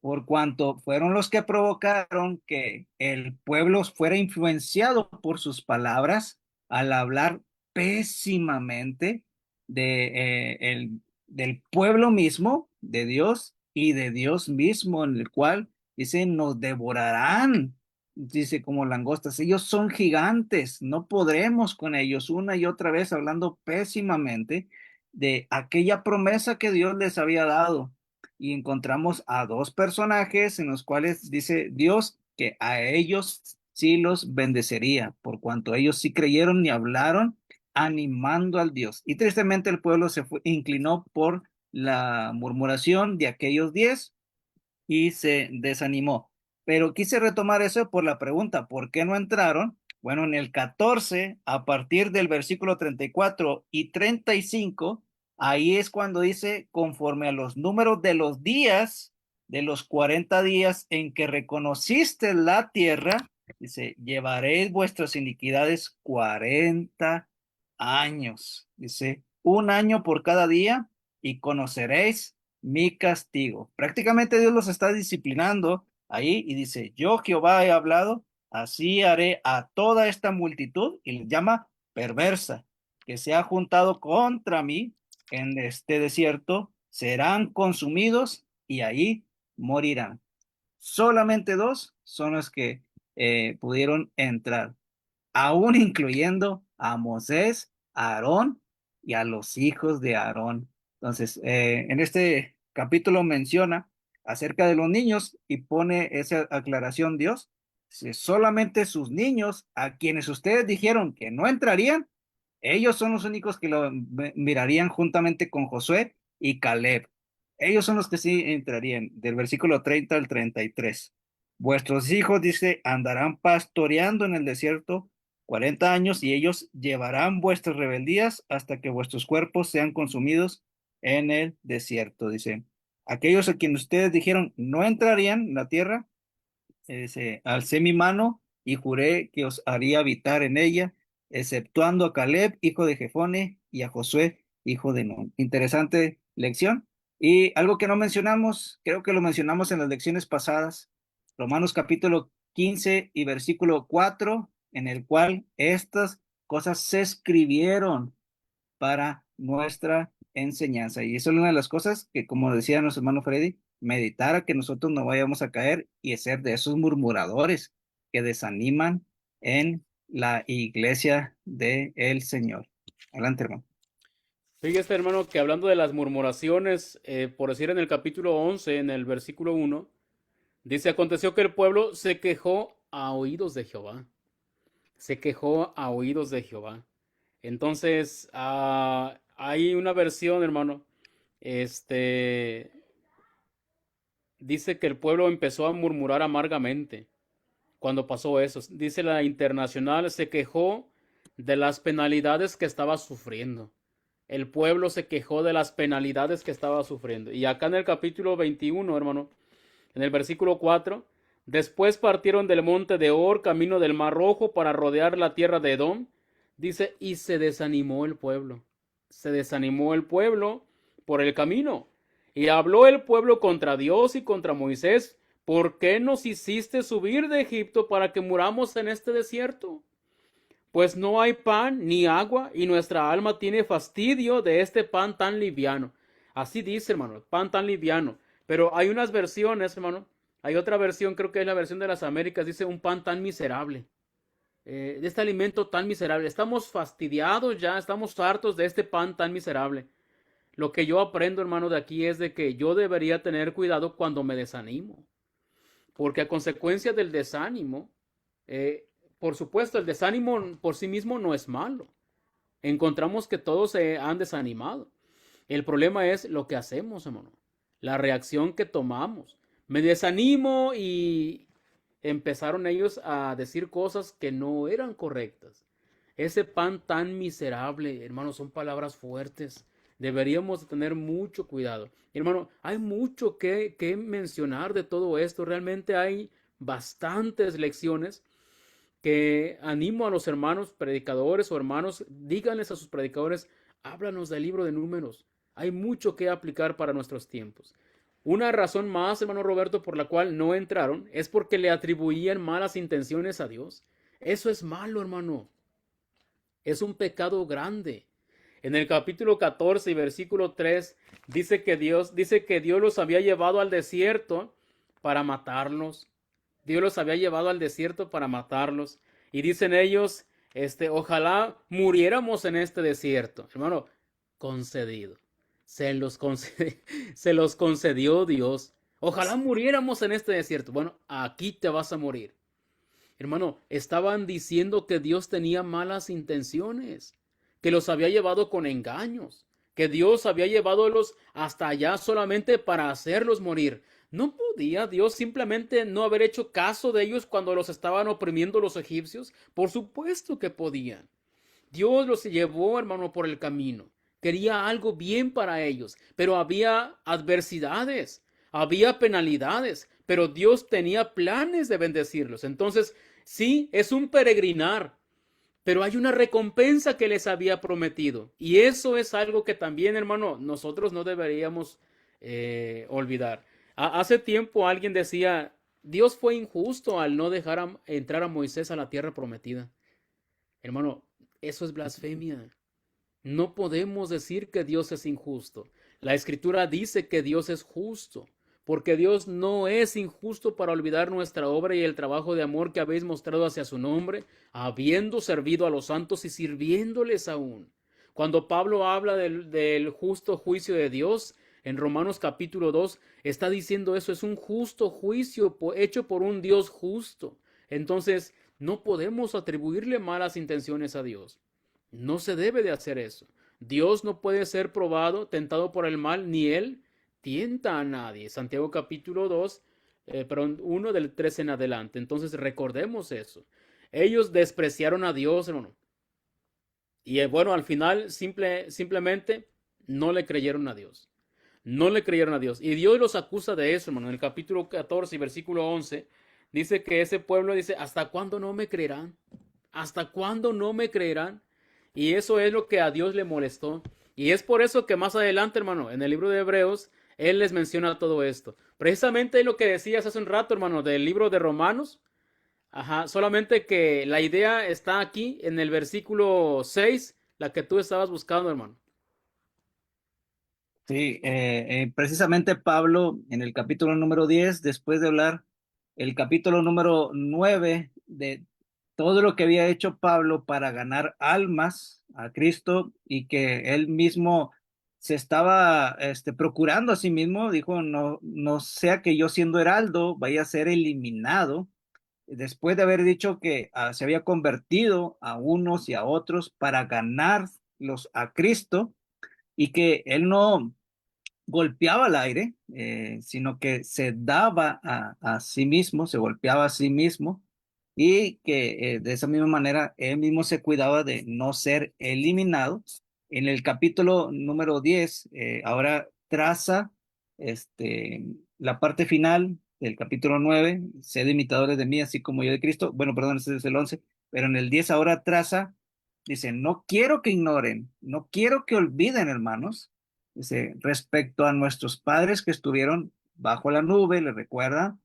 por cuanto fueron los que provocaron que el pueblo fuera influenciado por sus palabras al hablar pésimamente del pueblo mismo, de Dios y de Dios mismo, en el cual dice, nos devorarán, dice como langostas, ellos son gigantes, no podremos con ellos, una y otra vez hablando pésimamente de aquella promesa que Dios les había dado. Y encontramos a dos personajes en los cuales dice Dios que a ellos sí los bendecería, por cuanto ellos sí creyeron y hablaron animando al Dios. Y tristemente el pueblo inclinó por la murmuración de aquellos 10 y se desanimó. Pero quise retomar eso por la pregunta, ¿por qué no entraron? Bueno, en el 14, a partir del versículo 34 y 35, ahí es cuando dice, conforme a los números de los días, de los 40 días en que reconociste la tierra, dice, llevaréis vuestras iniquidades 40 años. Dice, un año por cada día y conoceréis mi castigo. Prácticamente Dios los está disciplinando ahí y dice, yo Jehová he hablado, así haré a toda esta multitud, y le llama perversa, que se ha juntado contra mí en este desierto, serán consumidos y ahí morirán. Solamente dos son los que pudieron entrar, aún incluyendo a Moisés, a Aarón y a los hijos de Aarón. Entonces, en este capítulo menciona acerca de los niños y pone esa aclaración Dios. Si solamente sus niños, a quienes ustedes dijeron que no entrarían, ellos son los únicos que lo mirarían juntamente con Josué y Caleb. Ellos son los que sí entrarían, del versículo 30 al 33. Vuestros hijos, dice, andarán pastoreando en el desierto 40 años y ellos llevarán vuestras rebeldías hasta que vuestros cuerpos sean consumidos en el desierto. Dice, aquellos a quienes ustedes dijeron no entrarían en la tierra, dice, alcé mi mano y juré que os haría habitar en ella, exceptuando a Caleb, hijo de Jefone, y a Josué, hijo de Nun. Interesante lección. Y algo que no mencionamos, creo que lo mencionamos en las lecciones pasadas, Romanos capítulo 15 y versículo 4, en el cual estas cosas se escribieron para nuestra enseñanza. Y eso es una de las cosas que, como decía nuestro hermano Freddy, meditar a que nosotros no vayamos a caer y ser de esos murmuradores que desaniman en la iglesia del Señor. Adelante, hermano. Fíjese, hermano, que hablando de las murmuraciones, por decir en el capítulo 11, en el versículo 1, dice, aconteció que el pueblo se quejó a oídos de Jehová. Se quejó a oídos de Jehová. Entonces, hay una versión, hermano, este, dice que el pueblo empezó a murmurar amargamente cuando pasó eso. Dice la internacional, se quejó de las penalidades que estaba sufriendo. El pueblo se quejó de las penalidades que estaba sufriendo. Y acá en el capítulo 21, hermano, en el versículo 4, después partieron del monte de Or, camino del Mar Rojo, para rodear la tierra de Edom. Dice, y se desanimó el pueblo. Se desanimó el pueblo por el camino. Y habló el pueblo contra Dios y contra Moisés. ¿Por qué nos hiciste subir de Egipto para que muramos en este desierto? Pues no hay pan ni agua, y nuestra alma tiene fastidio de este pan tan liviano. Así dice, hermano, pan tan liviano. Pero hay unas versiones, hermano. Hay otra versión, creo que es la versión de las Américas, dice un pan tan miserable. De este alimento tan miserable. Estamos fastidiados ya, estamos hartos de este pan tan miserable. Lo que yo aprendo, hermano, de aquí es de que yo debería tener cuidado cuando me desanimo. Porque a consecuencia del desánimo, por supuesto, el desánimo por sí mismo no es malo. Encontramos que todos se han desanimado. El problema es lo que hacemos, hermano. La reacción que tomamos. Me desanimo y empezaron ellos a decir cosas que no eran correctas. Ese pan tan miserable, hermano, son palabras fuertes. Deberíamos tener mucho cuidado. Hermano, hay mucho que mencionar de todo esto. Realmente hay bastantes lecciones que animo a los hermanos predicadores o hermanos, díganles a sus predicadores, háblanos del libro de Números. Hay mucho que aplicar para nuestros tiempos. Una razón más, hermano Roberto, por la cual no entraron es porque le atribuían malas intenciones a Dios. Eso es malo, hermano. Es un pecado grande. En el capítulo 14 y versículo 3 dice que Dios los había llevado al desierto para matarlos. Dios los había llevado al desierto para matarlos. Y dicen ellos, ojalá muriéramos en este desierto. Hermano, concedido. Se los concedió Dios. Ojalá muriéramos en este desierto. Bueno, aquí te vas a morir. Hermano, estaban diciendo que Dios tenía malas intenciones, que los había llevado con engaños, que Dios había llevado hasta allá solamente para hacerlos morir. ¿No podía Dios simplemente no haber hecho caso de ellos cuando los estaban oprimiendo los egipcios? Por supuesto que podían. Dios los llevó, hermano, por el camino. Quería algo bien para ellos, pero había adversidades, había penalidades, pero Dios tenía planes de bendecirlos. Entonces, sí, es un peregrinar, pero hay una recompensa que les había prometido. Y eso es algo que también, hermano, nosotros no deberíamos olvidar. Hace tiempo alguien decía, Dios fue injusto al no dejar entrar a Moisés a la tierra prometida. Hermano, eso es blasfemia. No podemos decir que Dios es injusto. La Escritura dice que Dios es justo, porque Dios no es injusto para olvidar nuestra obra y el trabajo de amor que habéis mostrado hacia su nombre, habiendo servido a los santos y sirviéndoles aún. Cuando Pablo habla del justo juicio de Dios, en Romanos capítulo 2, está diciendo eso, es un justo juicio hecho por un Dios justo. Entonces, no podemos atribuirle malas intenciones a Dios. No se debe de hacer eso. Dios no puede ser probado, tentado por el mal, ni él tienta a nadie. Santiago capítulo 2, 1 del 13 en adelante. Entonces recordemos eso. Ellos despreciaron a Dios, hermano. Y bueno, al final simplemente no le creyeron a Dios. No le creyeron a Dios. Y Dios los acusa de eso, hermano. En el capítulo 14 y versículo 11, dice que ese pueblo dice, ¿hasta cuándo no me creerán? ¿Hasta cuándo no me creerán? Y eso es lo que a Dios le molestó. Y es por eso que más adelante, hermano, en el libro de Hebreos, Él les menciona todo esto. Precisamente lo que decías hace un rato, hermano, del libro de Romanos. Ajá, solamente que la idea está aquí en el versículo 6, la que tú estabas buscando, hermano. Sí, precisamente Pablo en el capítulo número 10, después de hablar el capítulo número 9 de todo lo que había hecho Pablo para ganar almas a Cristo y que él mismo se estaba procurando a sí mismo, dijo, no, no sea que yo siendo heraldo vaya a ser eliminado, después de haber dicho que se había convertido a unos y a otros para ganarlos a Cristo y que él no golpeaba al aire, sino que se daba a sí mismo, se golpeaba a sí mismo y que de esa misma manera él mismo se cuidaba de no ser eliminado. En el capítulo número 10, ahora traza la parte final del capítulo 9, sed imitadores de mí, así como yo de Cristo. Bueno, perdón, ese es el 11, pero en el 10 ahora traza, dice, no quiero que ignoren, no quiero que olviden, hermanos. Dice, respecto a nuestros padres que estuvieron bajo la nube, le recuerda,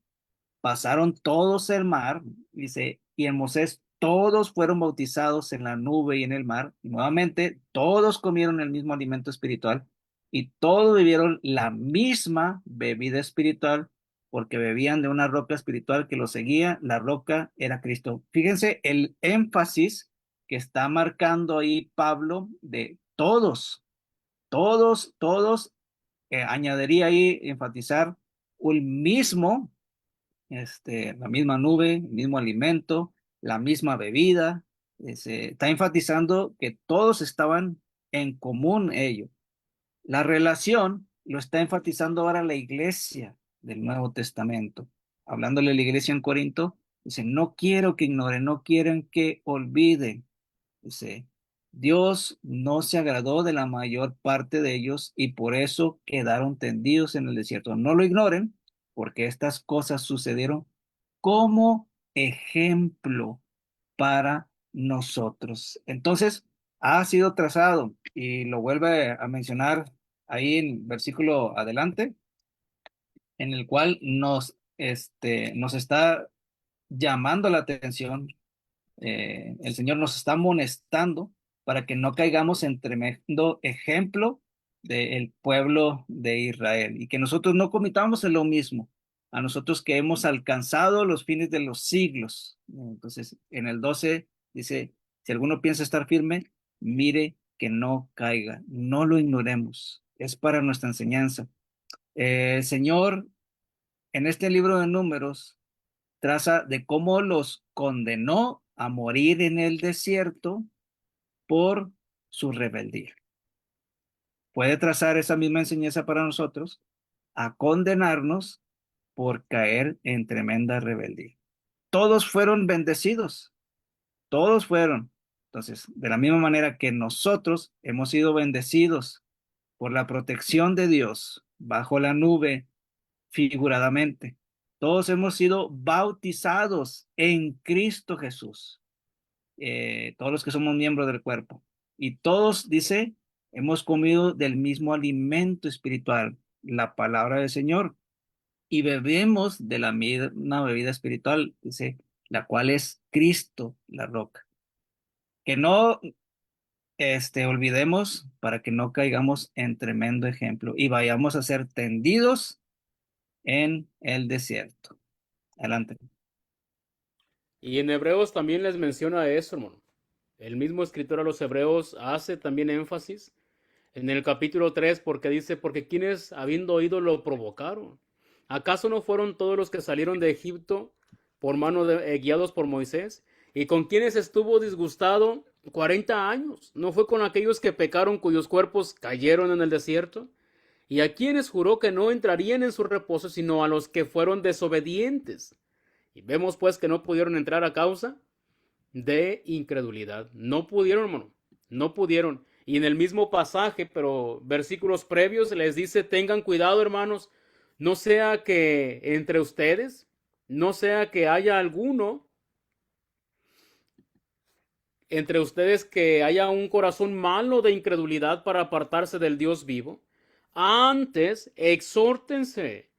pasaron todos el mar, dice, y en Moisés todos fueron bautizados en la nube y en el mar, y nuevamente todos comieron el mismo alimento espiritual, y todos bebieron la misma bebida espiritual, porque bebían de una roca espiritual que los seguía, la roca era Cristo. Fíjense el énfasis que está marcando ahí Pablo de todos, añadiría ahí, enfatizar un mismo, la misma nube, el mismo alimento, la misma bebida, está enfatizando que todos estaban en común ello. La relación lo está enfatizando ahora la iglesia del Nuevo Testamento. Hablándole a la iglesia en Corinto, dice, no quiero que ignoren, no quieren que olviden. Dice, Dios no se agradó de la mayor parte de ellos y por eso quedaron tendidos en el desierto. No lo ignoren, porque estas cosas sucedieron como ejemplo para nosotros. Entonces, ha sido trazado y lo vuelve a mencionar ahí en versículo adelante, en el cual nos está llamando la atención. El Señor nos está amonestando para que no caigamos en tremendo ejemplo del pueblo de Israel y que nosotros no cometamos en lo mismo, a nosotros que hemos alcanzado los fines de los siglos. Entonces, en el 12 dice, si alguno piensa estar firme, mire que no caiga, no lo ignoremos, es para nuestra enseñanza. El Señor, en este libro de Números, traza de cómo los condenó a morir en el desierto por su rebeldía. Puede trazar esa misma enseñanza para nosotros, a condenarnos por caer en tremenda rebeldía. Todos fueron bendecidos, todos fueron. Entonces, de la misma manera que nosotros hemos sido bendecidos por la protección de Dios bajo la nube, figuradamente, todos hemos sido bautizados en Cristo Jesús, todos los que somos miembros del cuerpo. Y todos, dice, hemos comido del mismo alimento espiritual, la palabra del Señor, y bebemos de la misma bebida espiritual, dice, la cual es Cristo, la roca. Que no olvidemos para que no caigamos en tremendo ejemplo y vayamos a ser tendidos en el desierto. Adelante. Y en Hebreos también les menciona eso, hermano. El mismo escritor a los Hebreos hace también énfasis en el capítulo 3 porque dice, porque quienes habiendo oído lo provocaron. ¿Acaso no fueron todos los que salieron de Egipto por mano de, guiados por Moisés? ¿Y con quienes estuvo disgustado 40 años? ¿No fue con aquellos que pecaron cuyos cuerpos cayeron en el desierto? ¿Y a quienes juró que no entrarían en su reposo, sino a los que fueron desobedientes? Y vemos pues que no pudieron entrar a causa de incredulidad. No pudieron, hermano, no pudieron. Y en el mismo pasaje, pero versículos previos, les dice, tengan cuidado, hermanos, no sea que entre ustedes, no sea que haya alguno entre ustedes que haya un corazón malo de incredulidad para apartarse del Dios vivo. Antes, exhórtense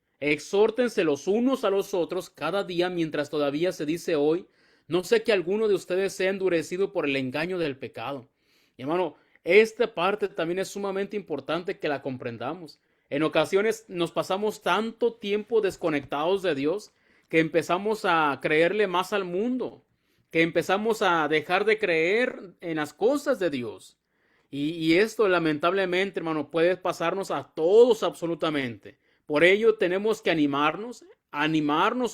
los unos a los otros cada día mientras todavía se dice hoy, no sé que alguno de ustedes sea endurecido por el engaño del pecado. Y hermano, esta parte también es sumamente importante que la comprendamos. En ocasiones nos pasamos tanto tiempo desconectados de Dios que empezamos a creerle más al mundo, que empezamos a dejar de creer en las cosas de Dios. Y esto lamentablemente, hermano, puede pasarnos a todos absolutamente. Por ello tenemos que animarnos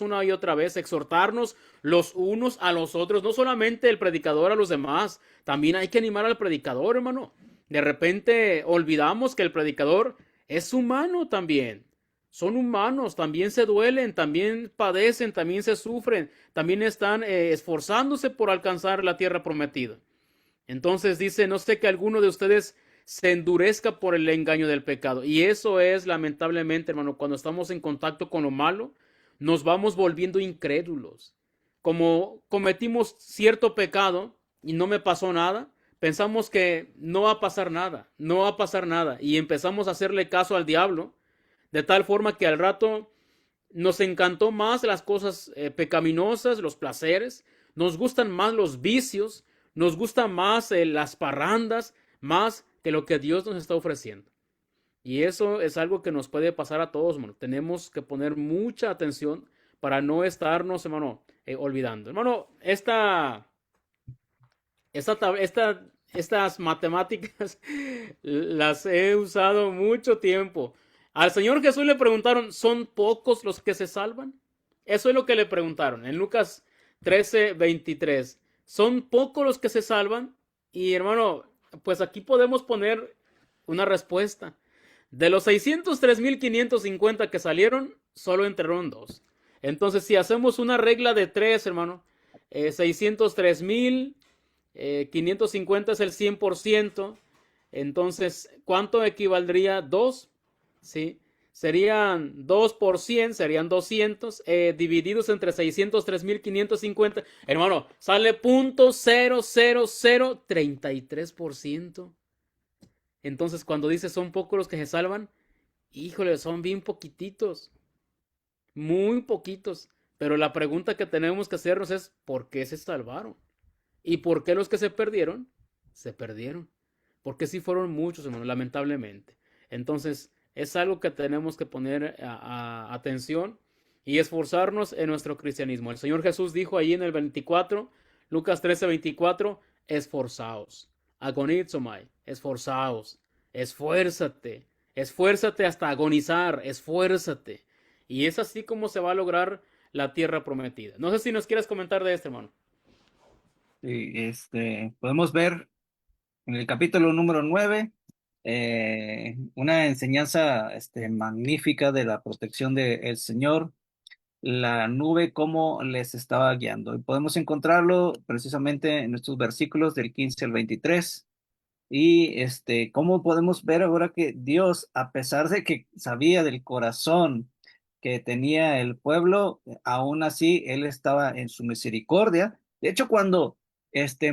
una y otra vez, exhortarnos los unos a los otros, no solamente el predicador a los demás, también hay que animar al predicador, hermano. De repente olvidamos que el predicador es humano también. Son humanos, también se duelen, también padecen, también se sufren, también están esforzándose por alcanzar la tierra prometida. Entonces dice, no sé que alguno de ustedes se endurezca por el engaño del pecado. Y eso es lamentablemente, hermano, cuando estamos en contacto con lo malo, nos vamos volviendo incrédulos. Como cometimos cierto pecado y no me pasó nada, pensamos que no va a pasar nada, no va a pasar nada. Y empezamos a hacerle caso al diablo, de tal forma que al rato nos encantó más las cosas pecaminosas, los placeres, nos gustan más los vicios, nos gustan más las parrandas, más que lo que Dios nos está ofreciendo. Y eso es algo que nos puede pasar a todos, hermano. Tenemos que poner mucha atención para no estarnos, hermano, olvidando. Hermano, estas matemáticas las he usado mucho tiempo. Al Señor Jesús le preguntaron, ¿son pocos los que se salvan? Eso es lo que le preguntaron en Lucas 13:23. ¿Son pocos los que se salvan? Y hermano, pues aquí podemos poner una respuesta. De los 603,550 que salieron, solo entraron 2. Entonces, si hacemos una regla de 3, hermano, 603,550 es el 100%. Entonces, ¿cuánto equivaldría 2? ¿Sí? serían 2 por 100, serían 200, divididos entre 603.550. Hermano, sale 0.00033%. Entonces, cuando dice son pocos los que se salvan, híjole, son bien poquititos, muy poquitos. Pero la pregunta que tenemos que hacernos es, ¿por qué se salvaron? ¿Y por qué los que se perdieron? Se perdieron. Porque sí fueron muchos, hermano, lamentablemente. Entonces, es algo que tenemos que poner atención y esforzarnos en nuestro cristianismo. El Señor Jesús dijo ahí en el 24, Lucas 13:24, esforzaos, agonizomai, esforzaos, esfuérzate, esfuérzate hasta agonizar, esfuérzate. Y es así como se va a lograr la tierra prometida. No sé si nos quieres comentar de esto, hermano. Sí, podemos ver en el capítulo número 9 una enseñanza magnífica de la protección del Señor, la nube, cómo les estaba guiando. Y podemos encontrarlo precisamente en estos versículos del 15 al 23. Y cómo podemos ver ahora que Dios, a pesar de que sabía del corazón que tenía el pueblo, aún así Él estaba en su misericordia. De hecho, cuando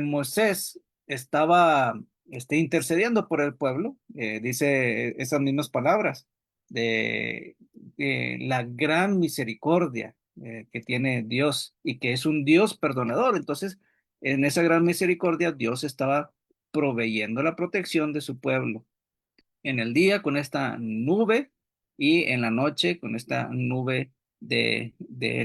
Moisés estaba intercediendo por el pueblo, dice esas mismas palabras de la gran misericordia que tiene Dios y que es un Dios perdonador. Entonces, en esa gran misericordia, Dios estaba proveyendo la protección de su pueblo en el día con esta nube y en la noche con esta nube de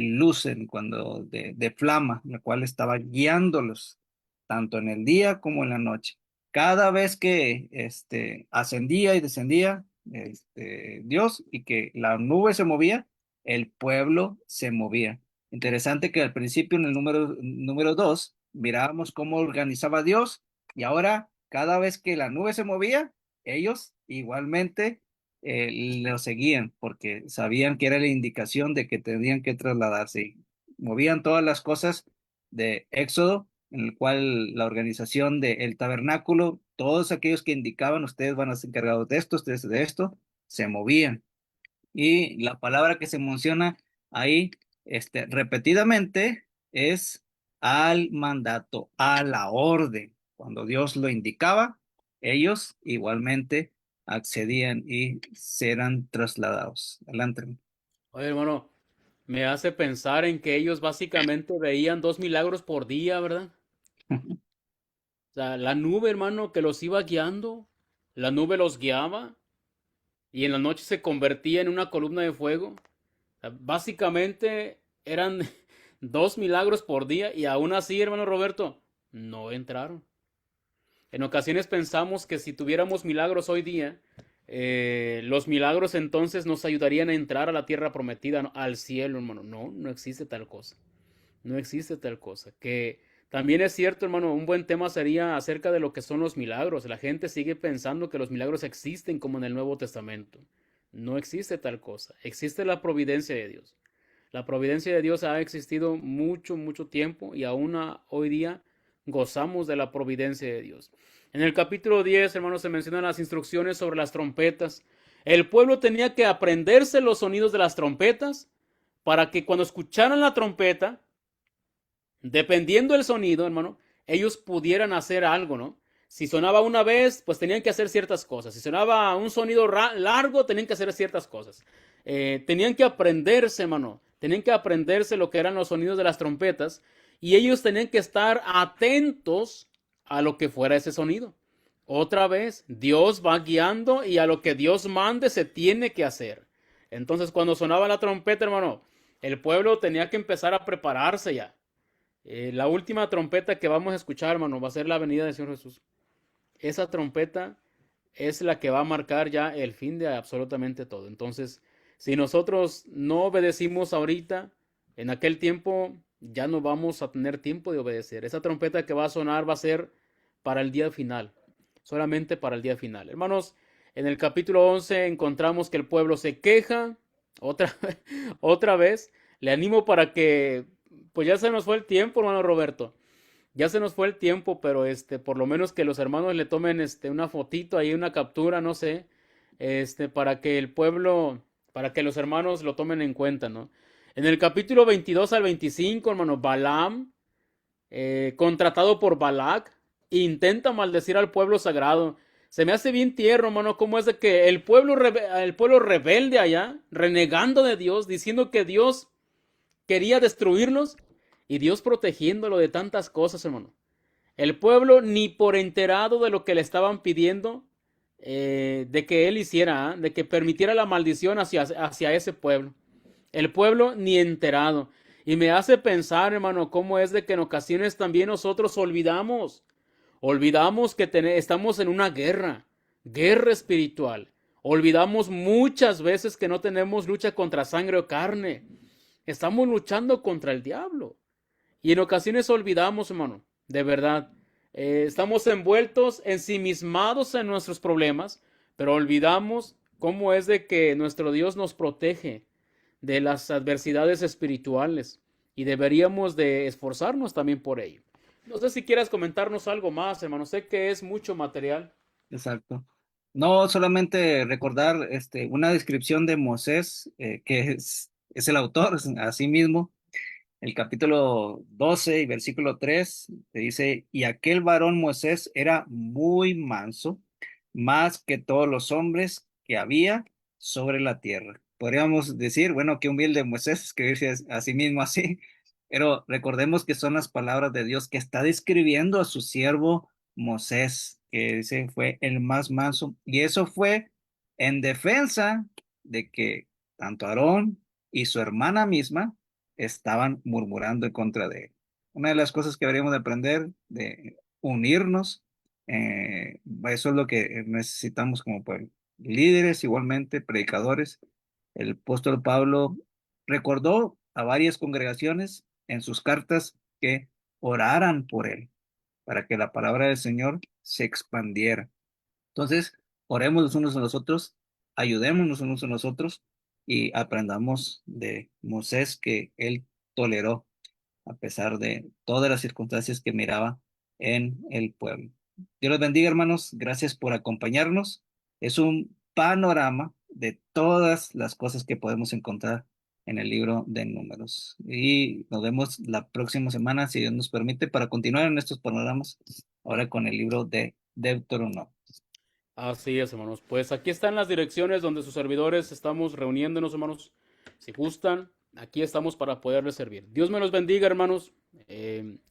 luz, de flama, la cual estaba guiándolos tanto en el día como en la noche. Cada vez que ascendía y descendía Dios y que la nube se movía, el pueblo se movía. Interesante que al principio en el número 2 mirábamos cómo organizaba Dios y ahora cada vez que la nube se movía, ellos igualmente lo seguían porque sabían que era la indicación de que tenían que trasladarse. Y movían todas las cosas de Éxodo, en el cual la organización del tabernáculo, todos aquellos que indicaban, ustedes van a ser encargados de esto, ustedes de esto, se movían. Y la palabra que se menciona ahí repetidamente es al mandato, a la orden. Cuando Dios lo indicaba, ellos igualmente accedían y serán trasladados. Adelante, hermano. Oye, hermano, me hace pensar en que ellos básicamente veían 2 milagros por día, ¿verdad? O sea, la nube, hermano, que los iba guiando, la nube los guiaba y en la noche se convertía en una columna de fuego. O sea, básicamente eran 2 milagros por día y aún así, hermano Roberto, no entraron. En ocasiones pensamos que si tuviéramos milagros hoy día, los milagros entonces nos ayudarían a entrar a la tierra prometida, ¿no? Al cielo, hermano. No, no existe tal cosa. No existe tal cosa. Que también es cierto, hermano, un buen tema sería acerca de lo que son los milagros. La gente sigue pensando que los milagros existen como en el Nuevo Testamento. No existe tal cosa. Existe la providencia de Dios. La providencia de Dios ha existido mucho, mucho tiempo y aún hoy día gozamos de la providencia de Dios. En el capítulo 10, hermanos, se mencionan las instrucciones sobre las trompetas. El pueblo tenía que aprenderse los sonidos de las trompetas para que cuando escucharan la trompeta, dependiendo del sonido, hermano, ellos pudieran hacer algo, ¿no? Si sonaba una vez, pues tenían que hacer ciertas cosas. Si sonaba un sonido largo, tenían que hacer ciertas cosas. Tenían que aprenderse, hermano. Tenían que aprenderse lo que eran los sonidos de las trompetas. Y ellos tenían que estar atentos a lo que fuera ese sonido. Otra vez, Dios va guiando y a lo que Dios mande se tiene que hacer. Entonces, cuando sonaba la trompeta, hermano, el pueblo tenía que empezar a prepararse ya. La última trompeta que vamos a escuchar, hermano, va a ser la venida del Señor Jesús. Esa trompeta es la que va a marcar ya el fin de absolutamente todo. Entonces, si nosotros no obedecimos ahorita, en aquel tiempo ya no vamos a tener tiempo de obedecer. Esa trompeta que va a sonar va a ser para el día final, solamente para el día final. Hermanos, en el capítulo 11 encontramos que el pueblo se queja otra vez. Le animo para que, pues ya se nos fue el tiempo, hermano Roberto. Ya se nos fue el tiempo, pero por lo menos que los hermanos le tomen una fotito ahí, una captura, no sé, para que el pueblo para que los hermanos lo tomen en cuenta, ¿no? En el capítulo 22 al 25, hermano, Balaam, contratado por Balac, intenta maldecir al pueblo sagrado. Se me hace bien tierno, hermano, cómo es de que el pueblo rebelde allá, renegando de Dios, diciendo que Dios quería destruirlos y Dios protegiéndolo de tantas cosas, hermano. El pueblo ni por enterado de lo que le estaban pidiendo, de que él hiciera, de que permitiera la maldición hacia ese pueblo. El pueblo ni enterado. Y me hace pensar, hermano, cómo es de que en ocasiones también nosotros olvidamos que estamos en una guerra espiritual. Olvidamos muchas veces que no tenemos lucha contra sangre o carne. Estamos luchando contra el diablo. Y en ocasiones olvidamos, hermano, de verdad. Estamos envueltos, ensimismados en nuestros problemas, pero olvidamos cómo es de que nuestro Dios nos protege de las adversidades espirituales y deberíamos de esforzarnos también por ello. No sé si quieras comentarnos algo más, hermano. Sé que es mucho material. Exacto. No, solamente recordar una descripción de Moisés, que es el autor, así mismo. El capítulo 12 y versículo 3 te dice, y aquel varón Moisés era muy manso, más que todos los hombres que había sobre la tierra. Podríamos decir, bueno, qué humilde Moisés escribirse a sí mismo así, pero recordemos que son las palabras de Dios que está describiendo a su siervo Moisés, que dice fue el más manso, y eso fue en defensa de que tanto Aarón y su hermana misma estaban murmurando en contra de él. Una de las cosas que deberíamos de aprender, de unirnos, eso es lo que necesitamos como pueblo. Líderes igualmente, predicadores. El apóstol Pablo recordó a varias congregaciones en sus cartas que oraran por él, para que la palabra del Señor se expandiera. Entonces, oremos los unos a los otros, ayudémonos unos a los otros y aprendamos de Moisés que él toleró a pesar de todas las circunstancias que miraba en el pueblo. Dios los bendiga, hermanos. Gracias por acompañarnos. Es un panorama de todas las cosas que podemos encontrar en el libro de Números. Y nos vemos la próxima semana, si Dios nos permite, para continuar en estos panoramas, ahora con el libro de Deuteronomio. Así es, hermanos. Pues aquí están las direcciones donde sus servidores estamos reuniéndonos, hermanos. Si gustan, aquí estamos para poderles servir. Dios me los bendiga, hermanos.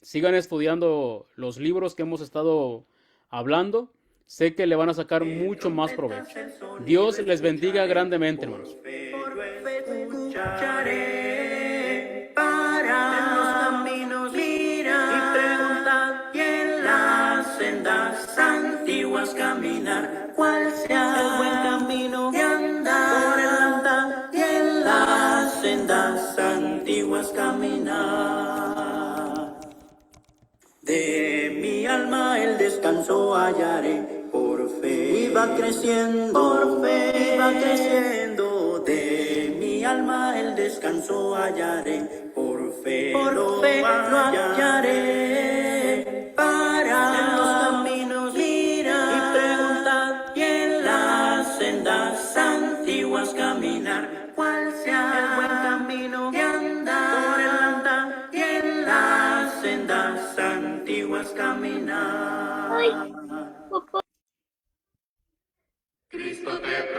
Sigan estudiando los libros que hemos estado hablando. Sé que le van a sacar mucho más provecho. Dios les bendiga grandemente, hermanos. Escucharé para en los caminos mirar y preguntar y en las sendas antiguas caminar cuál sea el buen camino de andar por el andar y en las sendas antiguas caminar. De mi alma el descanso hallaré por fe y va creciendo por fe y va creciendo. De mi alma el descanso hallaré por fe lo hallaré para en los caminos mirar y preguntar y en las sendas antiguas caminar cuál sea el buen camino de andar por el andar y en las sendas antiguas caminar. Cristo te